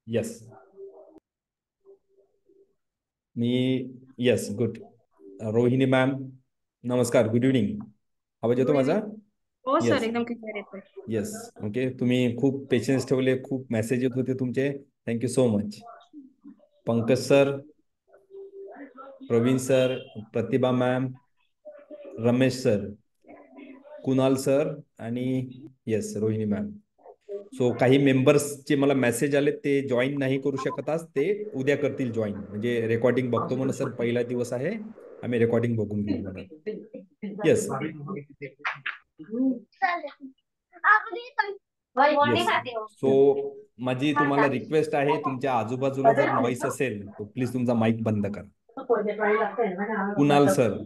Yes. मी yes good. Rohini ma'am, नमस्कार, good evening. आवाज येतो गुड माझा? इव्हनिंग. हो सर, येस. एकदम क्लिअर येतोय. येस. ओके, तुम्ही खूप पेशन्स ठेवले, खूप मेसेज येत होते तुमचे. Thank you so much. Pankaj sir, Praveen sir, Pratibha ma'am, Ramesh sir, Kunal sir आणि येस रोहिणी मॅम. सो काही मेंबर्सचे मला मेसेज आले, ते जॉईन नाही करू शकत आज, ते उद्या करतील जॉईन. म्हणजे रेकॉर्डिंग बघतो म्हणा सर, पहिला दिवस आहे, आम्ही रेकॉर्डिंग बघून घेऊ म्हणा. येस. येस. सो माझी तुम्हाला रिक्वेस्ट आहे, तुमच्या आजूबाजूला जर नॉईस असेल तर प्लीज तुमचा माईक बंद करा. Kunal sir,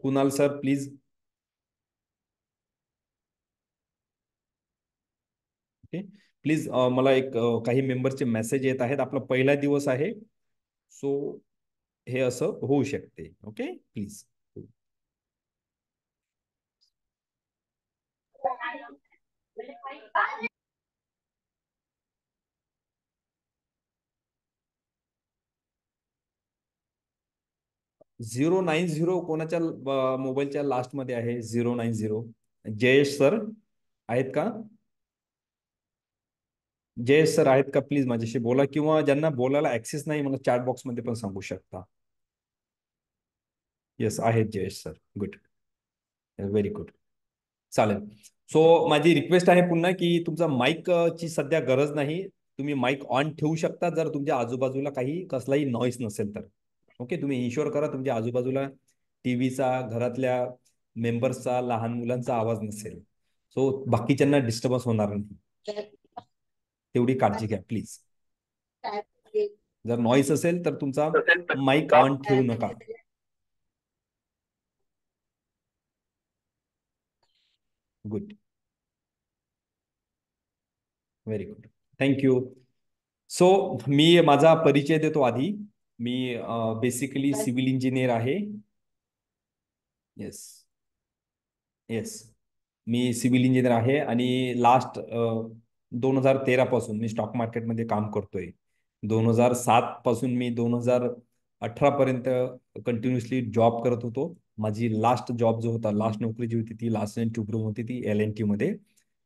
Kunal sir please. Okay please. मला एक काही मेंबरचे मेसेज येत आहेत, आपला पहिला दिवस आहे, सो हे असं होऊ शकते. Okay please. 090 कोणाच्या मोबाईलच्या लास्ट मध्ये आहे? 090. जयेश सर आहेत का? जयेश सर आहेत का? प्लीज माझ्याशी बोला, किंवा ज्यांना बोलायला ऍक्सेस नाही मला चॅट बॉक्स मध्ये पण सांगू शकता. येस आहेत Jayesh sir, good, very good. चालेल. सो माझी रिक्वेस्ट आहे पुन्हा की तुमचा माईक ची सध्या गरज नाही, तुम्ही माईक ऑन ठेवू शकता जर तुमच्या आजूबाजूला काही कसलाही नॉईस नसेल तर. ओके, तुम्ही इन्शुअर करा तुमच्या आजूबाजूला टीव्हीचा, घरातल्या मेंबर्सचा, लहान मुलांचा आवाज नसेल, सो बाकीच्यांना डिस्टर्बन्स होणार नाही. तेवढी काळजी घ्या प्लीज. जर नॉईस असेल तर तुमचा माईक ऑन ठेवू नका. Good, very good, thank you. So मी माझा परिचय देतो आधी. मी बेसिकली सिव्हिल इंजिनियर आहे. येस. येस, मी सिव्हिल इंजिनियर आहे आणि लास्ट 2013 पासून मी स्टॉक मार्केटमध्ये काम करतोय. 2007 पासून मी 2018 पर्यंत कंटिन्युअसली जॉब करत होतो. माझी लास्ट जॉब जो होता, लास्ट नोकरी जी होती ती लास्ट अँड टुब्रो होती, ती LNT मध्ये.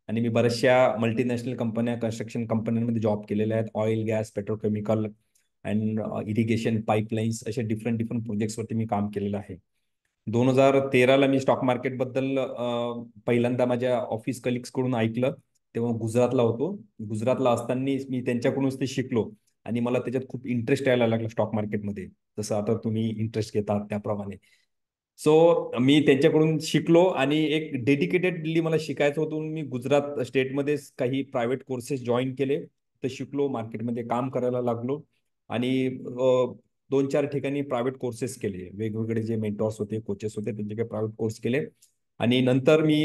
आणि मी बऱ्याचशा मल्टीनॅशनल कंपन्या, कन्स्ट्रक्शन कंपन्यांमध्ये जॉब केलेल्या आहेत. Oil, gas, petrochemical and irrigation, pipelines, अशा डिफरंट डिफरंट प्रोजेक्ट्सवरती मी काम केलेलं आहे. 2013ला मी स्टॉक मार्केट बद्दल पहिल्यांदा माझ्या ऑफिस कलिग्स कडून ऐकलं. तेव्हा गुजरातला होतो. गुजरातला असताना मी त्यांच्याकडूनच ते शिकलो आणि मला त्याच्यात खूप इंटरेस्ट यायला लागला स्टॉक मार्केटमध्ये, जसं आता तुम्ही इंटरेस्ट घेतात त्याप्रमाणे. सो मी त्यांच्याकडून शिकलो आणि एक डेडिकेटेडली मला शिकायचं होतं म्हणून मी गुजरात स्टेटमध्ये काही प्रायव्हेट कोर्सेस जॉईन केले. तर शिकलो, मार्केटमध्ये काम करायला लागलो आणि 2-4 ठिकाणी प्रायव्हेट कोर्सेस केले. वेगवेगळे जे मेंटॉर्स होते, कोचेस होते, त्यांचे काही प्रायव्हेट कोर्स केले. आणि नंतर मी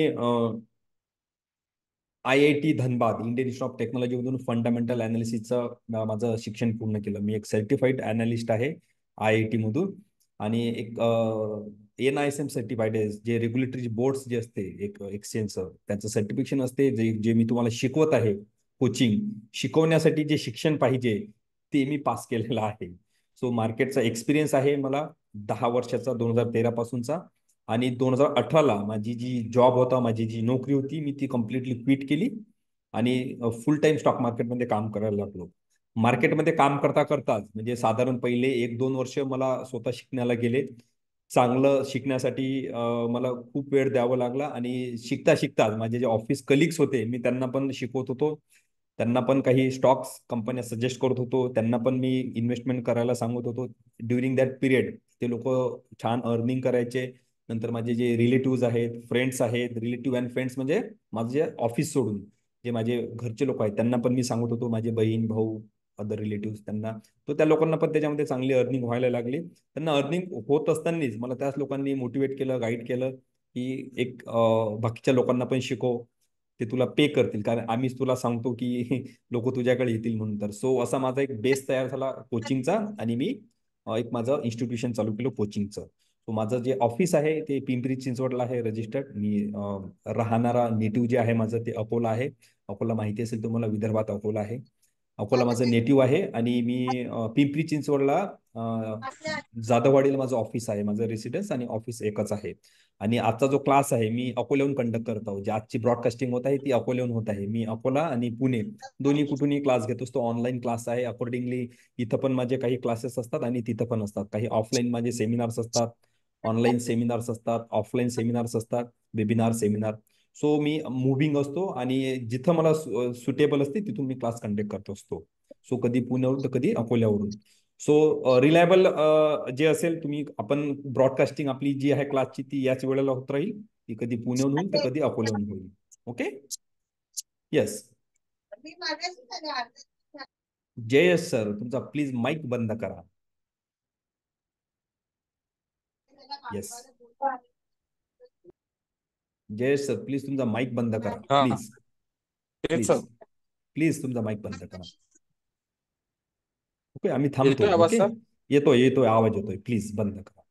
IIT Dhanbad, Indian institute of technology मधून फंडामेंटल अनालिसिसचं माझं शिक्षण पूर्ण केलं. मी एक सर्टिफाईड अनालिस्ट आहे IIT मधून. आणि एक NISM सर्टिफाईड आहे, जे रेग्युलेटरी बोर्ड जे असते एक एक्सचेंजचं, त्याचं सर्टिफिकेशन असते, जे जे मी तुम्हाला शिकवत आहे. कोचिंग शिकवण्यासाठी जे शिक्षण पाहिजे ते मी पास केलेलं आहे. सो मार्केटचा एक्सपिरियन्स आहे मला 10 वर्षाचा, 2013 पासूनचा. आणि 2018ला माझी जी जॉब होता, माझी जी नोकरी होती, मी ती कम्प्लिटली क्विट केली आणि फुल टाइम स्टॉक मार्केटमध्ये काम करायला लागलो. मार्केटमध्ये काम करता करताच, म्हणजे साधारण पहिले 1-2 वर्ष मला स्वतः शिकण्याला गेले. चांगलं शिकण्यासाठी मला खूप वेळ द्यावा लागला आणि शिकता शिकता माझे जे ऑफिस कलिग्स होते, मी त्यांना पण शिकवत होतो. त्यांना पण काही स्टॉक्स कंपन्या सजेस्ट करत होतो, त्यांना पण मी इन्व्हेस्टमेंट करायला सांगत होतो. ड्युरिंग दॅट पिरियड ते लोक छान अर्निंग करायचे. नंतर माझे जे रिलेटिव्ह आहेत, फ्रेंड्स आहेत, रिलेटिव्ह अँड फ्रेंड्स म्हणजे माझे ऑफिस सोडून जे माझे घरचे लोक आहेत त्यांना पण मी सांगत होतो, माझे बहीण भाऊ, अदर रिलेटिव्ह त्यांना. तो त्या लोकांना पण त्याच्यामध्ये चांगली अर्निंग व्हायला लागली. त्यांना अर्निंग होत असतानाच मला त्याच लोकांनी मोटिवेट केलं, गाईड केलं की एक बाकीच्या लोकांना पण शिकव, ते तुला पे करतील, कारण आम्हीच तुला सांगतो की लोक तुझ्याकडे येतील म्हणून. तर सो असा माझा एक बेस तयार झाला कोचिंगचा आणि मी एक माझं इन्स्टिट्यूशन चालू केलं कोचिंगचं. सो माझं जे ऑफिस आहे ते पिंपरी चिंचवडला आहे रजिस्टर्ड. मी राहणारा नेटिव्ह जे आहे माझं ते अकोला आहे. अकोला माहिती असेल तुम्हाला, विदर्भात अकोला आहे. अकोला माझं नेटिव्ह आहे आणि मी पिंपरी चिंचवडला जाधववाडीला माझं ऑफिस आहे. माझं रेसिडेन्स आणि ऑफिस एकच आहे. आणि आजचा जो क्लास आहे मी अकोल्याहून कंडक्ट करत आहोत. जी आजची ब्रॉडकास्टिंग होत आहे ती अकोल्याहून होत आहे. मी अकोला आणि पुणे दोन्ही कुठूनही क्लास घेतो. तो ऑनलाईन क्लास आहे. अकॉर्डिंगली इथं पण माझे काही क्लासेस असतात आणि तिथं पण असतात. काही ऑफलाईन माझे सेमिनार्स असतात, ऑनलाईन सेमिनार्स असतात, ऑफलाईन सेमिनार्स असतात, वेबिनार सेमिनार. सो मी मुव्हिंग असतो आणि जिथं मला सुटेबल असते तिथून मी क्लास कंडक्ट करत असतो. सो कधी पुण्यावरून तर कधी अकोल्यावरून. सो रिलायबल जे असेल तुम्ही, आपण ब्रॉडकास्टिंग आपली जी आहे क्लासची ती याच वेळेला होत राहील. ती कधी पुण्याहून होईल तर कधी अकोल्याहून होईल. ओके. येस. जयेश सर, तुमचा प्लीज माईक बंद करा. येस. जयेश सर, प्लीज तुमचा माईक बंद करा. हा प्लीज तेच प्लीज प्लीज तुमचा माईक बंद करा. ओके, आम्ही थांबतो. येतोय आवाज ओके. सर? येतोय येतोय, आवाज येतोय. प्लीज बंद करा.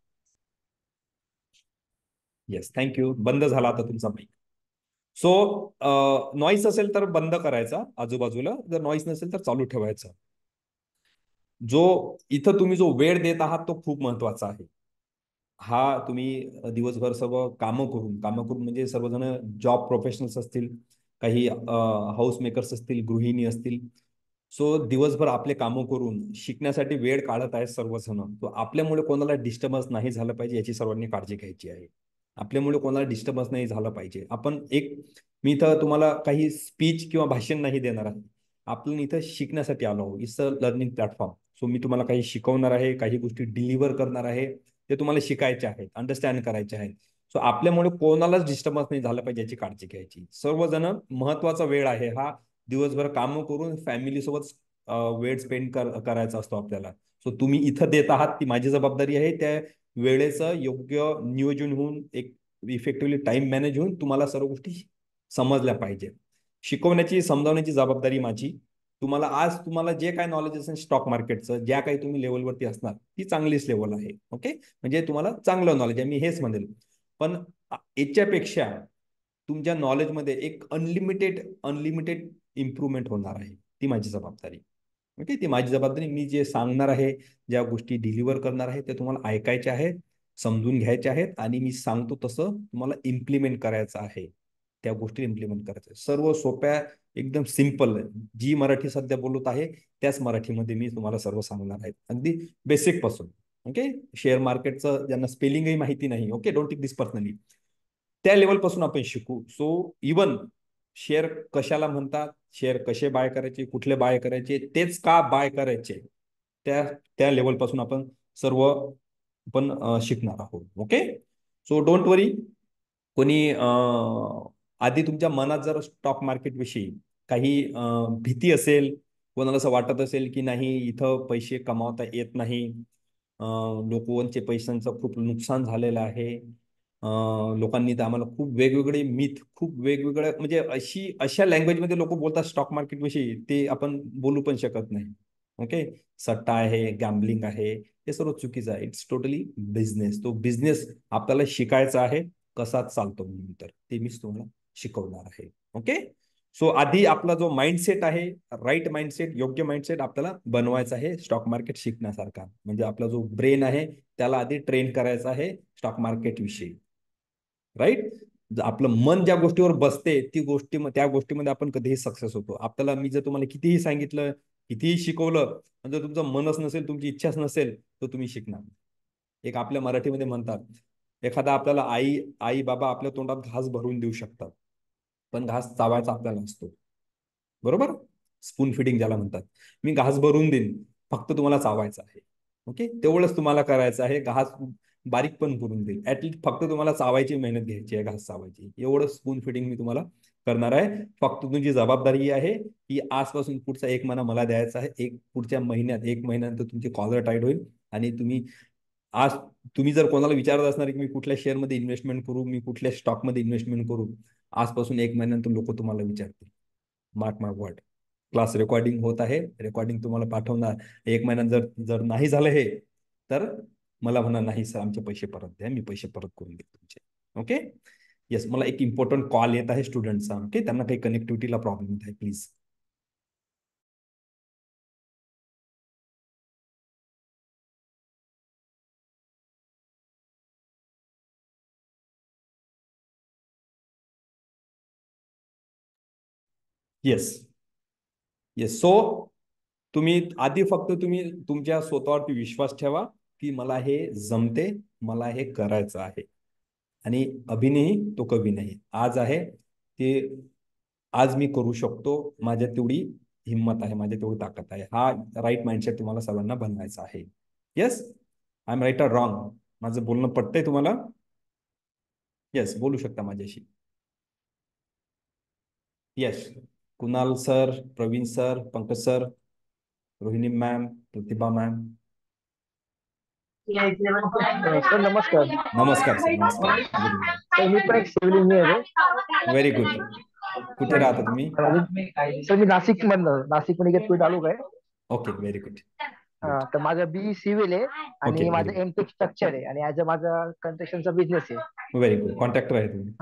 Yes, thank you. बंद झाला आता तुमचा माईक. सो नॉईस असेल तर बंद करायचा आजूबाजूला, जर नॉईस नसेल तर चालू ठेवायचा. जो इथं तुम्ही जो वेळ देत आहात तो खूप महत्वाचा आहे. हा तुम्ही दिवसभर सर्व कामं करून म्हणजे सर्वजण जॉब प्रोफेशनल्स असतील, काही हाऊस मेकर्स असतील, गृहिणी असतील. सो दिवसभर आपले कामं करून शिकण्यासाठी वेळ काढत आहेत सर्वजण. तो आपल्यामुळे कोणाला डिस्टर्बन्स नाही झालं पाहिजे याची सर्वांनी काळजी घ्यायची आहे. आपल्यामुळे कोणाला डिस्टर्बन्स नाही झालं पाहिजे. मी इथं तुम्हाला काही स्पीच किंवा भाषण नाही देणार आहे. आपण इथं शिकण्यासाठी आलो आहोत. It's a learning platform. So मी तुम्हाला काही शिकवणार आहे, काही गोष्टी डिलिव्हर करणार आहे. ते तुम्हाला शिकायचे आहेत, अंडरस्टँड करायचे आहेत. सो आपल्यामुळे कोणालाच डिस्टर्बन्स नाही झालं पाहिजे याची काळजी घ्यायची. सर्वजण, महत्वाचा वेळ आहे हा. दिवसभर कामं करून फॅमिली सोबत वेळ स्पेंड करायचा असतो आपल्याला. सो तुम्ही इथं देत आहात ती माझी जबाबदारी आहे. त्या वेळेचं योग्य नियोजन होऊन एक इफेक्टिव्हली टाइम मॅनेज होऊन तुम्हाला सर्व गोष्टी समजल्या पाहिजे. शिकवण्याची, समजावण्याची जबाबदारी माझी. तुम्हाला जे काय नॉलेज असेल स्टॉक मार्केटचं, ज्या काही तुम्ही लेवलवरती असणार ती चांगलीच लेवल आहे. ओके, म्हणजे तुम्हाला चांगलं नॉलेज आहे, मी हेच म्हणेल. पण याच्यापेक्षा तुमच्या नॉलेजमध्ये एक अनलिमिटेड अनलिमिटेड इम्प्रूव्हमेंट होणार आहे. ती माझी जबाबदारी. ओके, ती माझी जबाबदारी. मी जे सांगणार आहे, ज्या गोष्टी डिलिव्हर करणार आहे, ते तुम्हाला ऐकायचे आहेत, समजून घ्यायचे आहेत आणि मी सांगतो तसं तुम्हाला इम्प्लिमेंट करायचं आहे. त्या गोष्टी इम्प्लिमेंट करायच्या सर्व सोप्या, एकदम सिम्पल. जी मराठी सध्या बोलत आहे त्याच मराठीमध्ये मी तुम्हाला सर्व सांगणार आहे, अगदी बेसिक पासून. ओके, शेअर मार्केटचं ज्यांना स्पेलिंगही माहिती नाही, okay, don't take this personally, त्या लेवलपासून आपण शिकू. सो इवन शेअर कशाला म्हणतात, शेअर कसे बाय करायचे, कुठले बाय करायचे, तेच का बाय करायचे, त्या त्या लेवलपासून आपण सर्व आपण शिकणार आहोत. ओके. सो डोंट वरी. कोणी आधी तुमच्या मनात जर स्टॉक मार्केट विषयी काही भीती असेल, कोणाला असं वाटत असेल की नाही इथं पैसे कमावता येत नाही, लोकांचे पैशांचं खूप नुकसान झालेलं आहे, लोकांनी तर आम्हाला खूप वेगवेगळे मिथ, खूप वेगवेगळ्या म्हणजे अशा लँग्वेजमध्ये लोक बोलतात स्टॉक मार्केट विषयी, ते आपण बोलू पण शकत नाही. ओके. सट्टा आहे, गॅम्बलिंग आहे, हे सर्व चुकीचं आहे. It's totally business. तो बिझनेस आपल्याला शिकायचा आहे कसा चालतो म्हणून, तर ते मीच तुम्हाला शिकवणार आहे. ओके. सो आधी आपला जो माइंडसेट आहे, राईट माइंडसेट, योग्य माइंडसेट आपल्याला बनवायचा आहे स्टॉक मार्केट शिकण्यासारखा. म्हणजे आपला जो ब्रेन आहे त्याला आधी ट्रेन करायचा आहे स्टॉक मार्केट विषयी. राईट. आपलं मन ज्या गोष्टीवर बसते त्या गोष्टीमध्ये आपण कधीही सक्सेस होतो. आपल्याला मी जर तुम्हाला कितीही सांगितलं, कितीही शिकवलं, जर तुमचं मनच नसेल, तुमची इच्छाच नसेल, तर तुम्ही शिकणार. एक आपल्या मराठीमध्ये म्हणतात, एखादा आपल्याला आई आई बाबा आपल्या तोंडात घास भरून देऊ शकतात, पण घास चावायचा आपल्याला असतो. बरोबर. स्पून फिडिंग ज्याला म्हणतात. मी घास भरून देईन, फक्त तुम्हाला चावायचं आहे. ओके, तेवढंच तुम्हाला करायचं आहे. घास बारीक पण करून देईल, ऍटलीस्ट फक्त तुम्हाला चावायची मेहनत घ्यायची आहे, घास चावायची, एवढं स्पून फिडिंग मी तुम्हाला करणार आहे. फक्त तुमची जबाबदारी आहे की आजपासून पुढचा 1 महिना मला द्यायचा आहे. पुढच्या महिन्यात 1 महिन्यानंतर तुमची कॉलर टाईट होईल आणि आज तुम्ही जर कोणाला विचारत असणार की मी कुठल्या शेअरमध्ये इन्व्हेस्टमेंट करू, मी कुठल्या स्टॉकमध्ये इन्व्हेस्टमेंट करू, आजपासून 1 महिन्यानंतर लोक तुम्हाला विचारतील. मार्क माय वर्ड. क्लास रेकॉर्डिंग होत आहे, रेकॉर्डिंग तुम्हाला पाठवणार. 1 महिन्यात जर जर नाही झालं हे, तर मला म्हणा नाही सर आमचे पैसे परत द्या, मी पैसे परत करून देतो तुमचे. ओके. येस, मला एक इम्पॉर्टंट कॉल येत आहे स्टुडंटचा. ओके, त्यांना काही कनेक्टिव्हिटीला प्रॉब्लेम येत आहे, प्लीज. Yes yes. सो तुम्ही आधी फक्त तुम्ही तुमच्या स्वतःवरती विश्वास ठेवा की मला हे जमते, मला हे करायचं आहे. आणि अभी नाही तो कभी नाही. आज आहे ते, आज मी करू शकतो, माझ्या तेवढी हिंमत आहे, माझ्या तेवढी ताकद आहे. हा राईट माइंडसेट तुम्हाला सर्वांना बनवायचा आहे. Yes, I am right or wrong? माझं बोलणं पटतंय तुम्हाला? येस, बोलू शकता माझ्याशी. Yes, Kunal sir, Praveen sir, Pankaj sir, Rohini ma'am, Pratibha ma'am. Sir नमस्कार. नमस्कार सर, नमस्कार. Good evening. सर मी पण एक सिव्हिल इंजिनियर आहे. Very good. कुठे राहता तुम्ही? सर मी नाशिक मध्ये इगतपुरी तालुका आहे. Okay, very good. गुड. तर माझं बी सिव्हिल आहे ओके, आणि व्हेरी माझं गुड. एमटेक स्ट्रक्चर आहे आणि ॲज अ माझा कन्स्ट्रक्शनचा बिझनेस आहे. Very good. कॉन्ट्रॅक्टर आहे तुम्ही?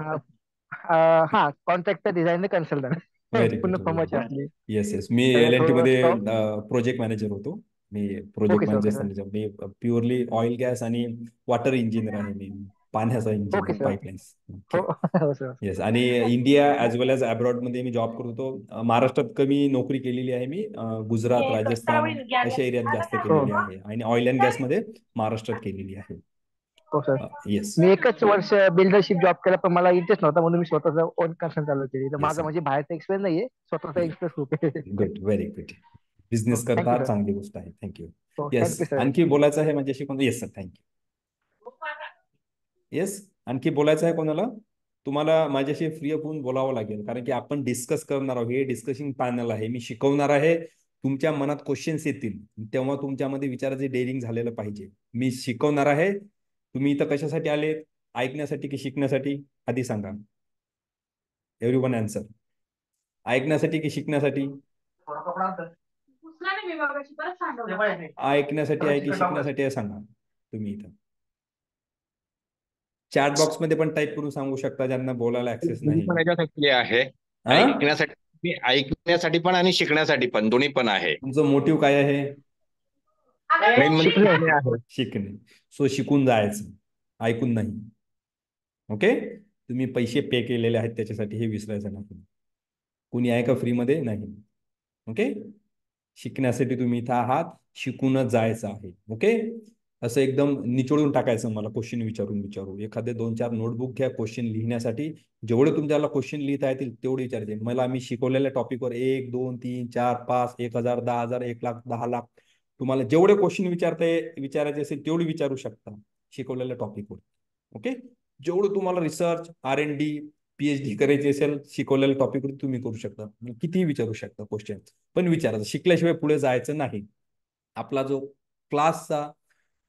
हा, कॉन्ट्रॅक्टर डिझाईन कन्सल्टंट. व्हेरी पूर्ण गुड, व्हेरी फॉर्मची गुड. आपली. येस येस, मी तर LNT थोडं मध्ये स्टॉक. प्रोजेक्ट मॅनेजर होतो. मी प्रोजेक्ट ओके सर. मॅनेजर, मी प्युअरली ऑइल गॅस आणि वॉटर इंजिनियर आहे. मी पाण्याचा ओके इंजिनियर, सर. पाईपलाईन्स. हो ओके. हो सर. येस, आणि इंडिया ॲज वेल एज अब्रॉड मध्ये मी जॉब करतो. महाराष्ट्रात कमी नोकरी केलेली आहे मी. गुजरात, राजस्थान अशा एरियात जास्त हो केलेली आहे. आणि ऑइल अँड गॅसमध्ये महाराष्ट्रात केलेली आहे. हो सर. येस मी एकच वर्ष बिल्डरशिप जॉब केला, पण मला इंटरेस्ट नव्हता म्हणून मी स्वतःचा ओन कन्सर्न चालू केली. तर येस. माझा म्हणजे बाहेरचा एक्सपिरियन्स नाहीये, स्वतःचा एक्सपिरियन्स खूप आहे. Good, very good. Business thank you करता, सर. चांगली गोष्ट आहे. थँक्यू. हो, येस, थँक्यू सर. आणखी बोलायचं आहे माझ्याशी कोण? Yes sir, thank you. येस, आणखी बोलायचं आहे कोणाला? तुम्हाला माझ्याशी फ्री होऊन बोलावं लागेल, कारण की आपण डिस्कस करणार आहोत. हे डिस्कशिंग पॅनल आहे, मी शिकवणार आहे. तुमच्या मनात क्वेश्चन्स येतील तेव्हा तुमच्यामध्ये विचाराचे डेअरिंग झालेलं पाहिजे. मी शिकवणार आहे. तुम्ही इथं कशासाठी आले? ऐकण्यासाठी की शिकण्यासाठी? आधी सांगा. Everyone answer. ऐकण्यासाठी की शिकण्यासाठी? ऐकण्यासाठी आहे की शिकण्यासाठी आहे, सांगा तुम्ही. इथं चॅट बॉक्स मध्ये पण टाईप करून सांगू शकता, ज्यांना बोलायला ऍक्सेस दोन्ही नाही. पण याच्यासाठी आहे. हा, ऐकण्यासाठी पण आणि शिकण्यासाठी पण, दोन्ही पण आहे. तुमचं मोटिव्ह काय आहे? मेन म्हणजे शिकणे. शिकणे आहे. शिकणे. सो शिकून जायचं, ऐकून नाही. ओके. तुम्ही पैसे पे केलेले आहेत त्याच्यासाठी, हे विसरायचं नाही. कुणी आहे का फ्रीमध्ये? नाही. ओके. शिकण्यासाठी तुम्ही इथं आहात, शिकूनच जायचं आहे. ओके. असं एकदम निचोडून टाकायचं मला क्वेश्चन विचारू. एखादे 2-4 नोटबुक घ्या क्वेश्चन लिहिण्यासाठी. जेवढे तुमच्याला क्वेश्चन लिहिता येतील तेवढे विचारायचे. मला मी शिकवलेल्या टॉपिकवर 1, 2, 3, 4, 5, 1000, 10,000, 1,00,000, 10,00,000, तुम्हाला जेवढे क्वेश्चन विचारायचे असेल तेवढे विचारू शकता शिकवलेल्या टॉपिकवर. ओके. जेवढं तुम्हाला रिसर्च, R&D, PhD करायची असेल शिकवलेल्या टॉपिकवर तुम्ही करू शकता. कितीही विचारू शकता क्वेश्चन, पण विचारायचं. शिकल्याशिवाय पुढे जायचं नाही. आपला जो क्लासचा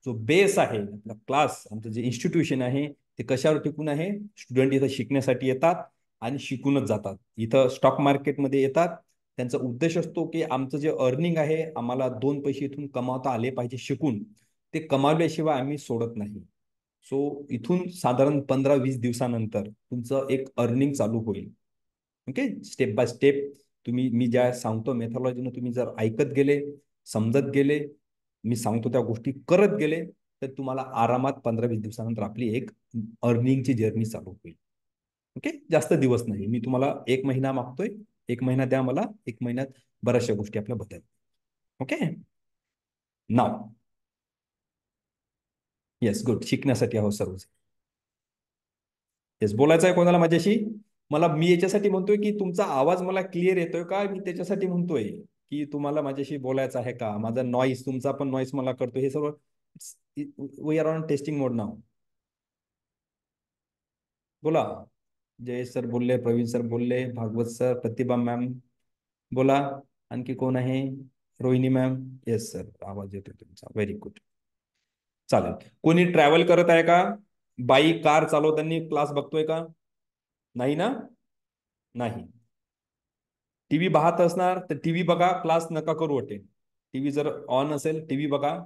जो बेस आहे, आपला क्लास, आमचं जे इन्स्टिट्यूशन आहे ते कशावर टिकून आहे? स्टुडंट इथं शिकण्यासाठी येतात आणि शिकूनच जातात. इथं स्टॉक मार्केटमध्ये येतात, त्यांचा उद्देश असतो की आमचं जे अर्निंग आहे, आम्हाला 2 पैसे इथून कमावता आले पाहिजे शिकून. ते कमावल्याशिवाय आम्ही सोडत नाही. सो इथून साधारण 15-20 दिवसानंतर तुमचं एक अर्निंग चालू होईल. ओके. स्टेप बाय स्टेप तुम्ही, मी ज्या सांगतो मेथॉलॉजीनं तुम्ही जर ऐकत गेले, समजत गेले, मी सांगतो त्या गोष्टी करत गेले, तर तुम्हाला आरामात 15-20 दिवसानंतर आपली एक अर्निंगची जर्नी चालू होईल. ओके. जास्त दिवस नाही, मी तुम्हाला 1 महिना मागतोय. 1 महिना द्या मला. 1 महिन्यात बऱ्याचशा गोष्टी आपल्या बदल. ओके. नाव. Yes, good. शिकण्यासाठी आहोत सर्व. येस, बोलायचं आहे कोणाला माझ्याशी? मी याच्यासाठी म्हणतोय की तुमचा आवाज मला क्लिअर येतोय का? मी त्याच्यासाठी म्हणतोय की तुम्हाला माझ्याशी बोलायचं आहे का? माझा नॉईस, तुमचा पण नॉईस मला करतो. हे सर्व वी आर ऑन टेस्टिंग मोड नाव. बोला. जयेश सर बोलले, प्रवीण सर बोलले, भागवत सर, प्रतिभा मॅम बोला. आणखी कोण आहे? रोहिणी मॅम. येस सर, आवाज येतोय तुमचा. Very good. चालेल. कोणी ट्रॅव्हल करत आहे का? बाईक, कार चालवताना क्लास बघतोय का? नाही ना? नाही. टीव्ही पाहत असणार तर टीव्ही बघा, क्लास नका करू वाटेल. टीव्ही जर ऑन असेल टीव्ही बघा.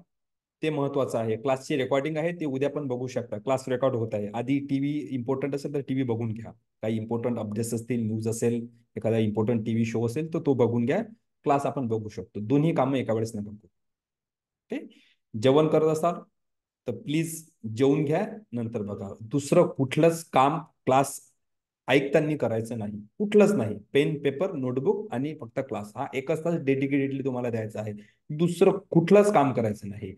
ते महत्वाचं आहे. क्लासची रेकॉर्डिंग आहे ते उद्या पण बघू शकता. क्लास रेकॉर्ड होत आहे. आधी टीव्ही इम्पॉर्टंट असेल तर टीव्ही बघून घ्या. काही इम्पॉर्टंट अपडेट्स असतील, न्यूज असेल, एखादा इम्पॉर्टंट टीव्ही शो असेल तर तो बघून घ्या. क्लास आपण बघू शकतो. दोन्ही कामं एका वेळेस नाही बघू. ओके. जेवण करत असाल तर प्लीज जेवून घ्या, नंतर बघा. दुसरं कुठलंच काम क्लास ऐकताना करायचं नाही, कुठलंच नाही. पेन, पेपर, नोटबुक आणि फक्त क्लास हा एकच तास डेडिकेटेडली तुम्हाला द्यायचा आहे. दुसरं कुठलंच काम करायचं नाही.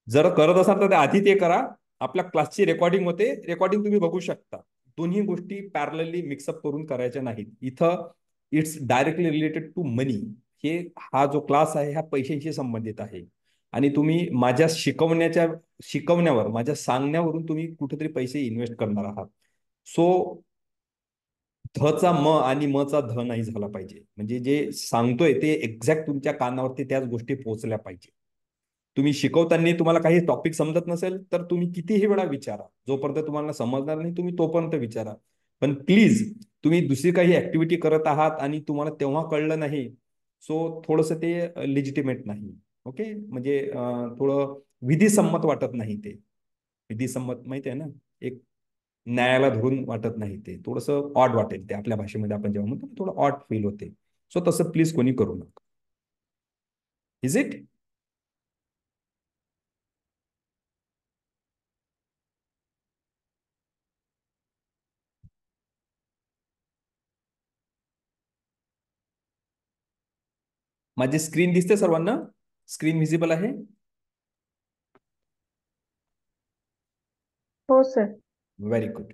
जर करत असाल तर आधी ते करा. आपल्या क्लासची रेकॉर्डिंग होते, रेकॉर्डिंग तुम्ही बघू शकता. दोन्ही गोष्टी पॅरलली मिक्सअप करून करायच्या नाहीत. इथं इट्स डायरेक्टली रिलेटेड टू मनी. हा जो क्लास आहे हा पैशांशी संबंधित आहे आणि तुम्ही माझ्या शिकवण्यावर, माझ्या सांगण्यावरून तुम्ही कुठेतरी पैसे इन्व्हेस्ट करणार आहात. सो धचा म आणि मचा ध नाही झाला पाहिजे. म्हणजे जे सांगतोय ते एक्झॅक्ट तुमच्या कानावरती त्याच गोष्टी पोहोचल्या पाहिजे. तुम्ही शिकवताना तुम्हाला काही टॉपिक समजत नसेल तर तुम्ही कितीही वेळा विचारा. जोपर्यंत तुम्हाला समजणार नाही तुम्ही तोपर्यंत विचारा. पण प्लीज तुम्ही दुसरी काही ऍक्टिव्हिटी करत आहात आणि तुम्हाला तेव्हा कळलं नाही, सो थोडंसं ते लिजिटिमेट नाही. ओके. म्हणजे थोडं विधिसम्मत वाटत नाही ते. विधिसम्मत माहिती आहे ना, एक न्यायाला धरून वाटत नाही. ते थोडंसं ऑड वाटेल. ते आपल्या भाषेमध्ये आपण जेव्हा म्हणतो थोडं ऑड फील होते. सो तसं प्लीज कोणी करू नका. Is it? माझी स्क्रीन दिसते सर्वांना? स्क्रीन व्हिजिबल आहे? हो सर. Very good.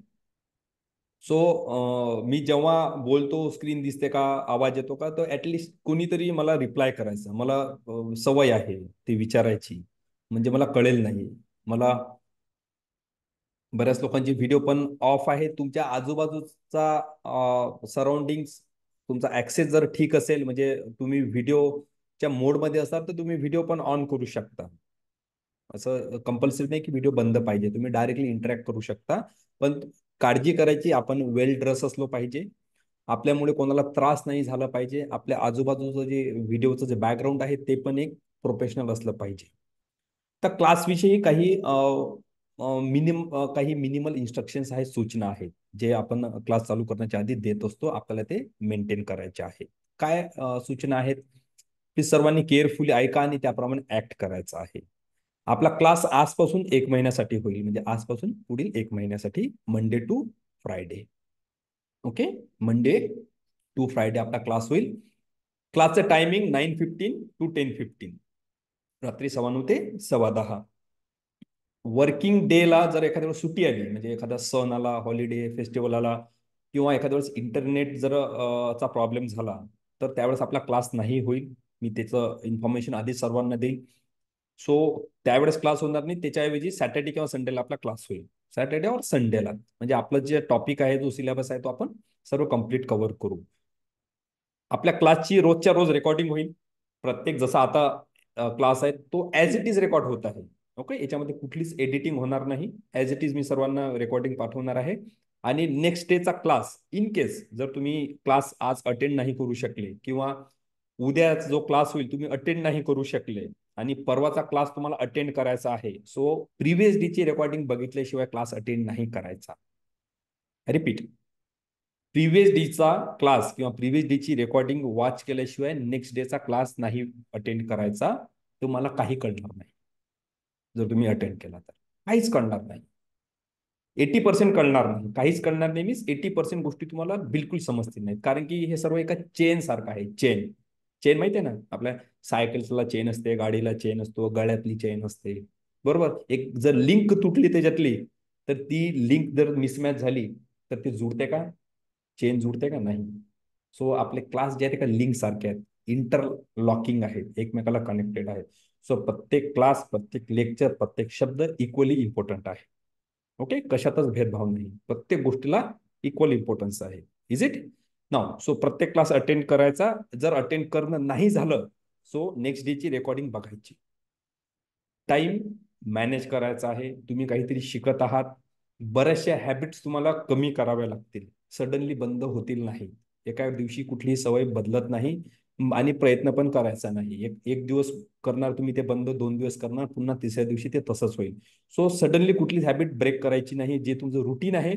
सो मी जेव्हा बोलतो स्क्रीन दिसते का, आवाज येतो का, तर ऍटलिस्ट कोणीतरी मला रिप्लाय करायचा. मला सवय आहे ती विचारायची, म्हणजे मला कळेल नाही. मला बऱ्याच लोकांची व्हिडिओ पण ऑफ आहे. तुमच्या आजूबाजूचा सराउंडिंग्स, तुमचा ऍक्सेस जर ठीक असेल, म्हणजे तुम्ही व्हिडिओच्या मोडमध्ये असाल तर तुम्ही व्हिडिओ पण ऑन करू शकता. असं कंपल्सरी नाही की व्हिडिओ बंद पाहिजे. तुम्ही डायरेक्टली इंटरॅक्ट करू शकता. पण काळजी करायची, आपण वेल ड्रेस असलो पाहिजे. आपल्यामुळे कोणाला त्रास नाही झाला पाहिजे. आपल्या आजूबाजूचं जे व्हिडिओचं जे बॅकग्राऊंड आहे ते पण एक प्रोफेशनल असलं पाहिजे. तर क्लासविषयी काही मिनिमल इन्स्ट्रक्शन्स आहेत, सूचना आहेत, जे आपण क्लास चालू करण्याच्या आधी देत असतो. आपल्याला ते मेंटेन करायचे आहे. काय सूचना आहेत की सर्वांनी केअरफुली ऐका आणि त्याप्रमाणे ऍक्ट करायचं आहे. आपला क्लास आजपासून 1 महिन्यासाठी होईल. म्हणजे आजपासून पुढील 1 महिन्यासाठी, Monday to Friday. Okay. Monday to Friday आपला क्लास होईल. क्लासचं टायमिंग 9:15 to 10:15, रात्री 9:15 ते 10:15. वर्किंग डेला जर एखाद्या वेळेस सुट्टी आली, म्हणजे एखादा सण आला, हॉलिडे, फेस्टिवल आला, किंवा एखाद्या वेळेस इंटरनेट जर चा प्रॉब्लेम झाला तर त्यावेळेस आपला क्लास नाही होईल. मी त्याचं इन्फॉर्मेशन आधीच सर्वांना देईल. सो त्यावेळेस क्लास होणार नाही. त्याच्याऐवजी सॅटर्डे किंवा संडेला आपला क्लास होईल. सॅटर्डे और संडेला. म्हणजे आपलं जे टॉपिक आहे, जो सिलेबस आहे, तो आपण सर्व कम्प्लीट कव्हर करू. आपल्या क्लासची रोजच्या रोज रेकॉर्डिंग होईल. प्रत्येक जसा आता क्लास आहे तो ॲज इट इज रेकॉर्ड होत आहे. ओके. याच्यामध्ये कुठलीच एडिटिंग होणार नाही. ॲज इट इज मी सर्वांना रेकॉर्डिंग पाठवणार आहे. आणि नेक्स्ट डेचा क्लास, इन केस जर तुम्ही क्लास आज अटेंड नाही करू शकले, किंवा उद्या जो क्लास होईल तुम्ही अटेंड नाही करू शकले, आणि परवाचा क्लास तुम्हाला अटेंड करायचा आहे, सो प्रिव्हियस डेची रेकॉर्डिंग बघितल्याशिवाय क्लास अटेंड नाही करायचा. रिपीट, प्रिव्हियस डेचा क्लास किंवा प्रिव्हियस डेची रेकॉर्डिंग वॉच केल्याशिवाय नेक्स्ट डेचा क्लास नाही अटेंड करायचा. तुम्हाला काही कळणार नाही. जर तुम्ही अटेंड केला तर काहीच कळणार नाही. 80% कळणार नाही. काहीच कळणार नाही मीन्स 80% गोष्टी तुम्हाला बिलकुल समजतील नाही. कारण की हे सर्व एका चेन सारखं आहे. चेन चेन माहिती आहे ना, आपल्या सायकल्सला चेन असते, गाडीला चेन असतो, गळ्यातली चेन असते, बरोबर. एक जर लिंक तुटली त्याच्यातली, तर ती लिंक जर मिसमॅच झाली तर ती जुळते का? चेन जुळते का? नाही. सो आपले क्लास जे आहेत का लिंक सारखे आहेत, इंटरलॉकिंग आहेत, एकमेकाला कनेक्टेड आहेत. सो प्रत्येक क्लास, प्रत्येक लेक्चर, प्रत्येक शब्द इक्वली इम्पॉर्टंट आहे. ओके. कशातच भेदभाव नाही. प्रत्येक गोष्टीला इक्वल इम्पॉर्टन्स आहे. Is it now? सो प्रत्येक क्लास अटेंड करायचा. जर अटेंड करणं नाही झालं, सो नेक्स्ट डेची रेकॉर्डिंग बघायची. टाइम मॅनेज करायचा आहे. तुम्ही काहीतरी शिकत आहात. बऱ्याचशा हॅबिट्स तुम्हाला कमी कराव्या लागतील. सडनली बंद होतील नाही. एका दिवशी कुठलीही सवय बदलत नाही. आणि प्रयत्न पण करायचा नाही. एक एक दिवस करणार तुम्ही ते बंद, 2 दिवस करणार, पुन्हा तिसऱ्या दिवशी ते तसंच होईल. सो सडनली कुठलीच हॅबिट ब्रेक करायची नाही. जे तुमचं रुटीन आहे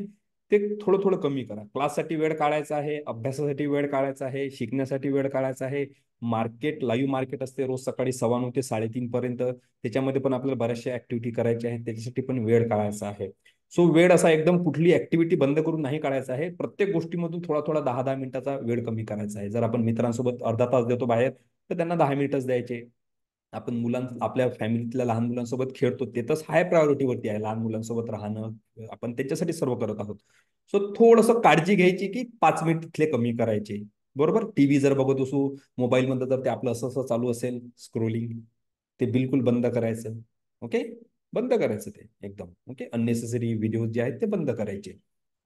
ते थोडं थोडं कमी करा. क्लाससाठी वेळ काढायचा आहे, अभ्यासासाठी वेळ काढायचा आहे, शिकण्यासाठी वेळ काढायचा आहे. मार्केट, लाईव्ह मार्केट असते रोज सकाळी 9:15 ते 3:30 पर्यंत. त्याच्यामध्ये पण आपल्याला बऱ्याचशा ऍक्टिव्हिटी करायच्या आहेत, त्याच्यासाठी पण वेळ काढायचा आहे. सो वेळ असा एकदम कुठली ऍक्टिव्हिटी बंद करून नाही काढायचा आहे. प्रत्येक गोष्टीमधून थोडा थोडा 10-10 मिनिटाचा वेळ कमी करायचा आहे. जर आपण मित्रांसोबत अर्धा तास देतो बाहेर, तर त्यांना 10 मिनिटच द्यायचे. आपण आपल्या फॅमिलीतल्या लहान मुलांसोबत खेळतो, ते तर हाय प्रायोरिटीवरती आहे. लहान मुलांसोबत राहणं, आपण त्यांच्यासाठी सर्व करत आहोत. सो थोडंसं काळजी घ्यायची की 5 मिनिट तिथले कमी करायचे. बरोबर. टीव्ही जर बघत असू, मोबाईलमध्ये जर ते आपलं असं असं चालू असेल स्क्रोलिंग, ते बिलकुल बंद करायचं. ओके, बंद करायचं ते एकदम. ओके, अननेसेसरी व्हिडिओ जे आहेत ते बंद करायचे.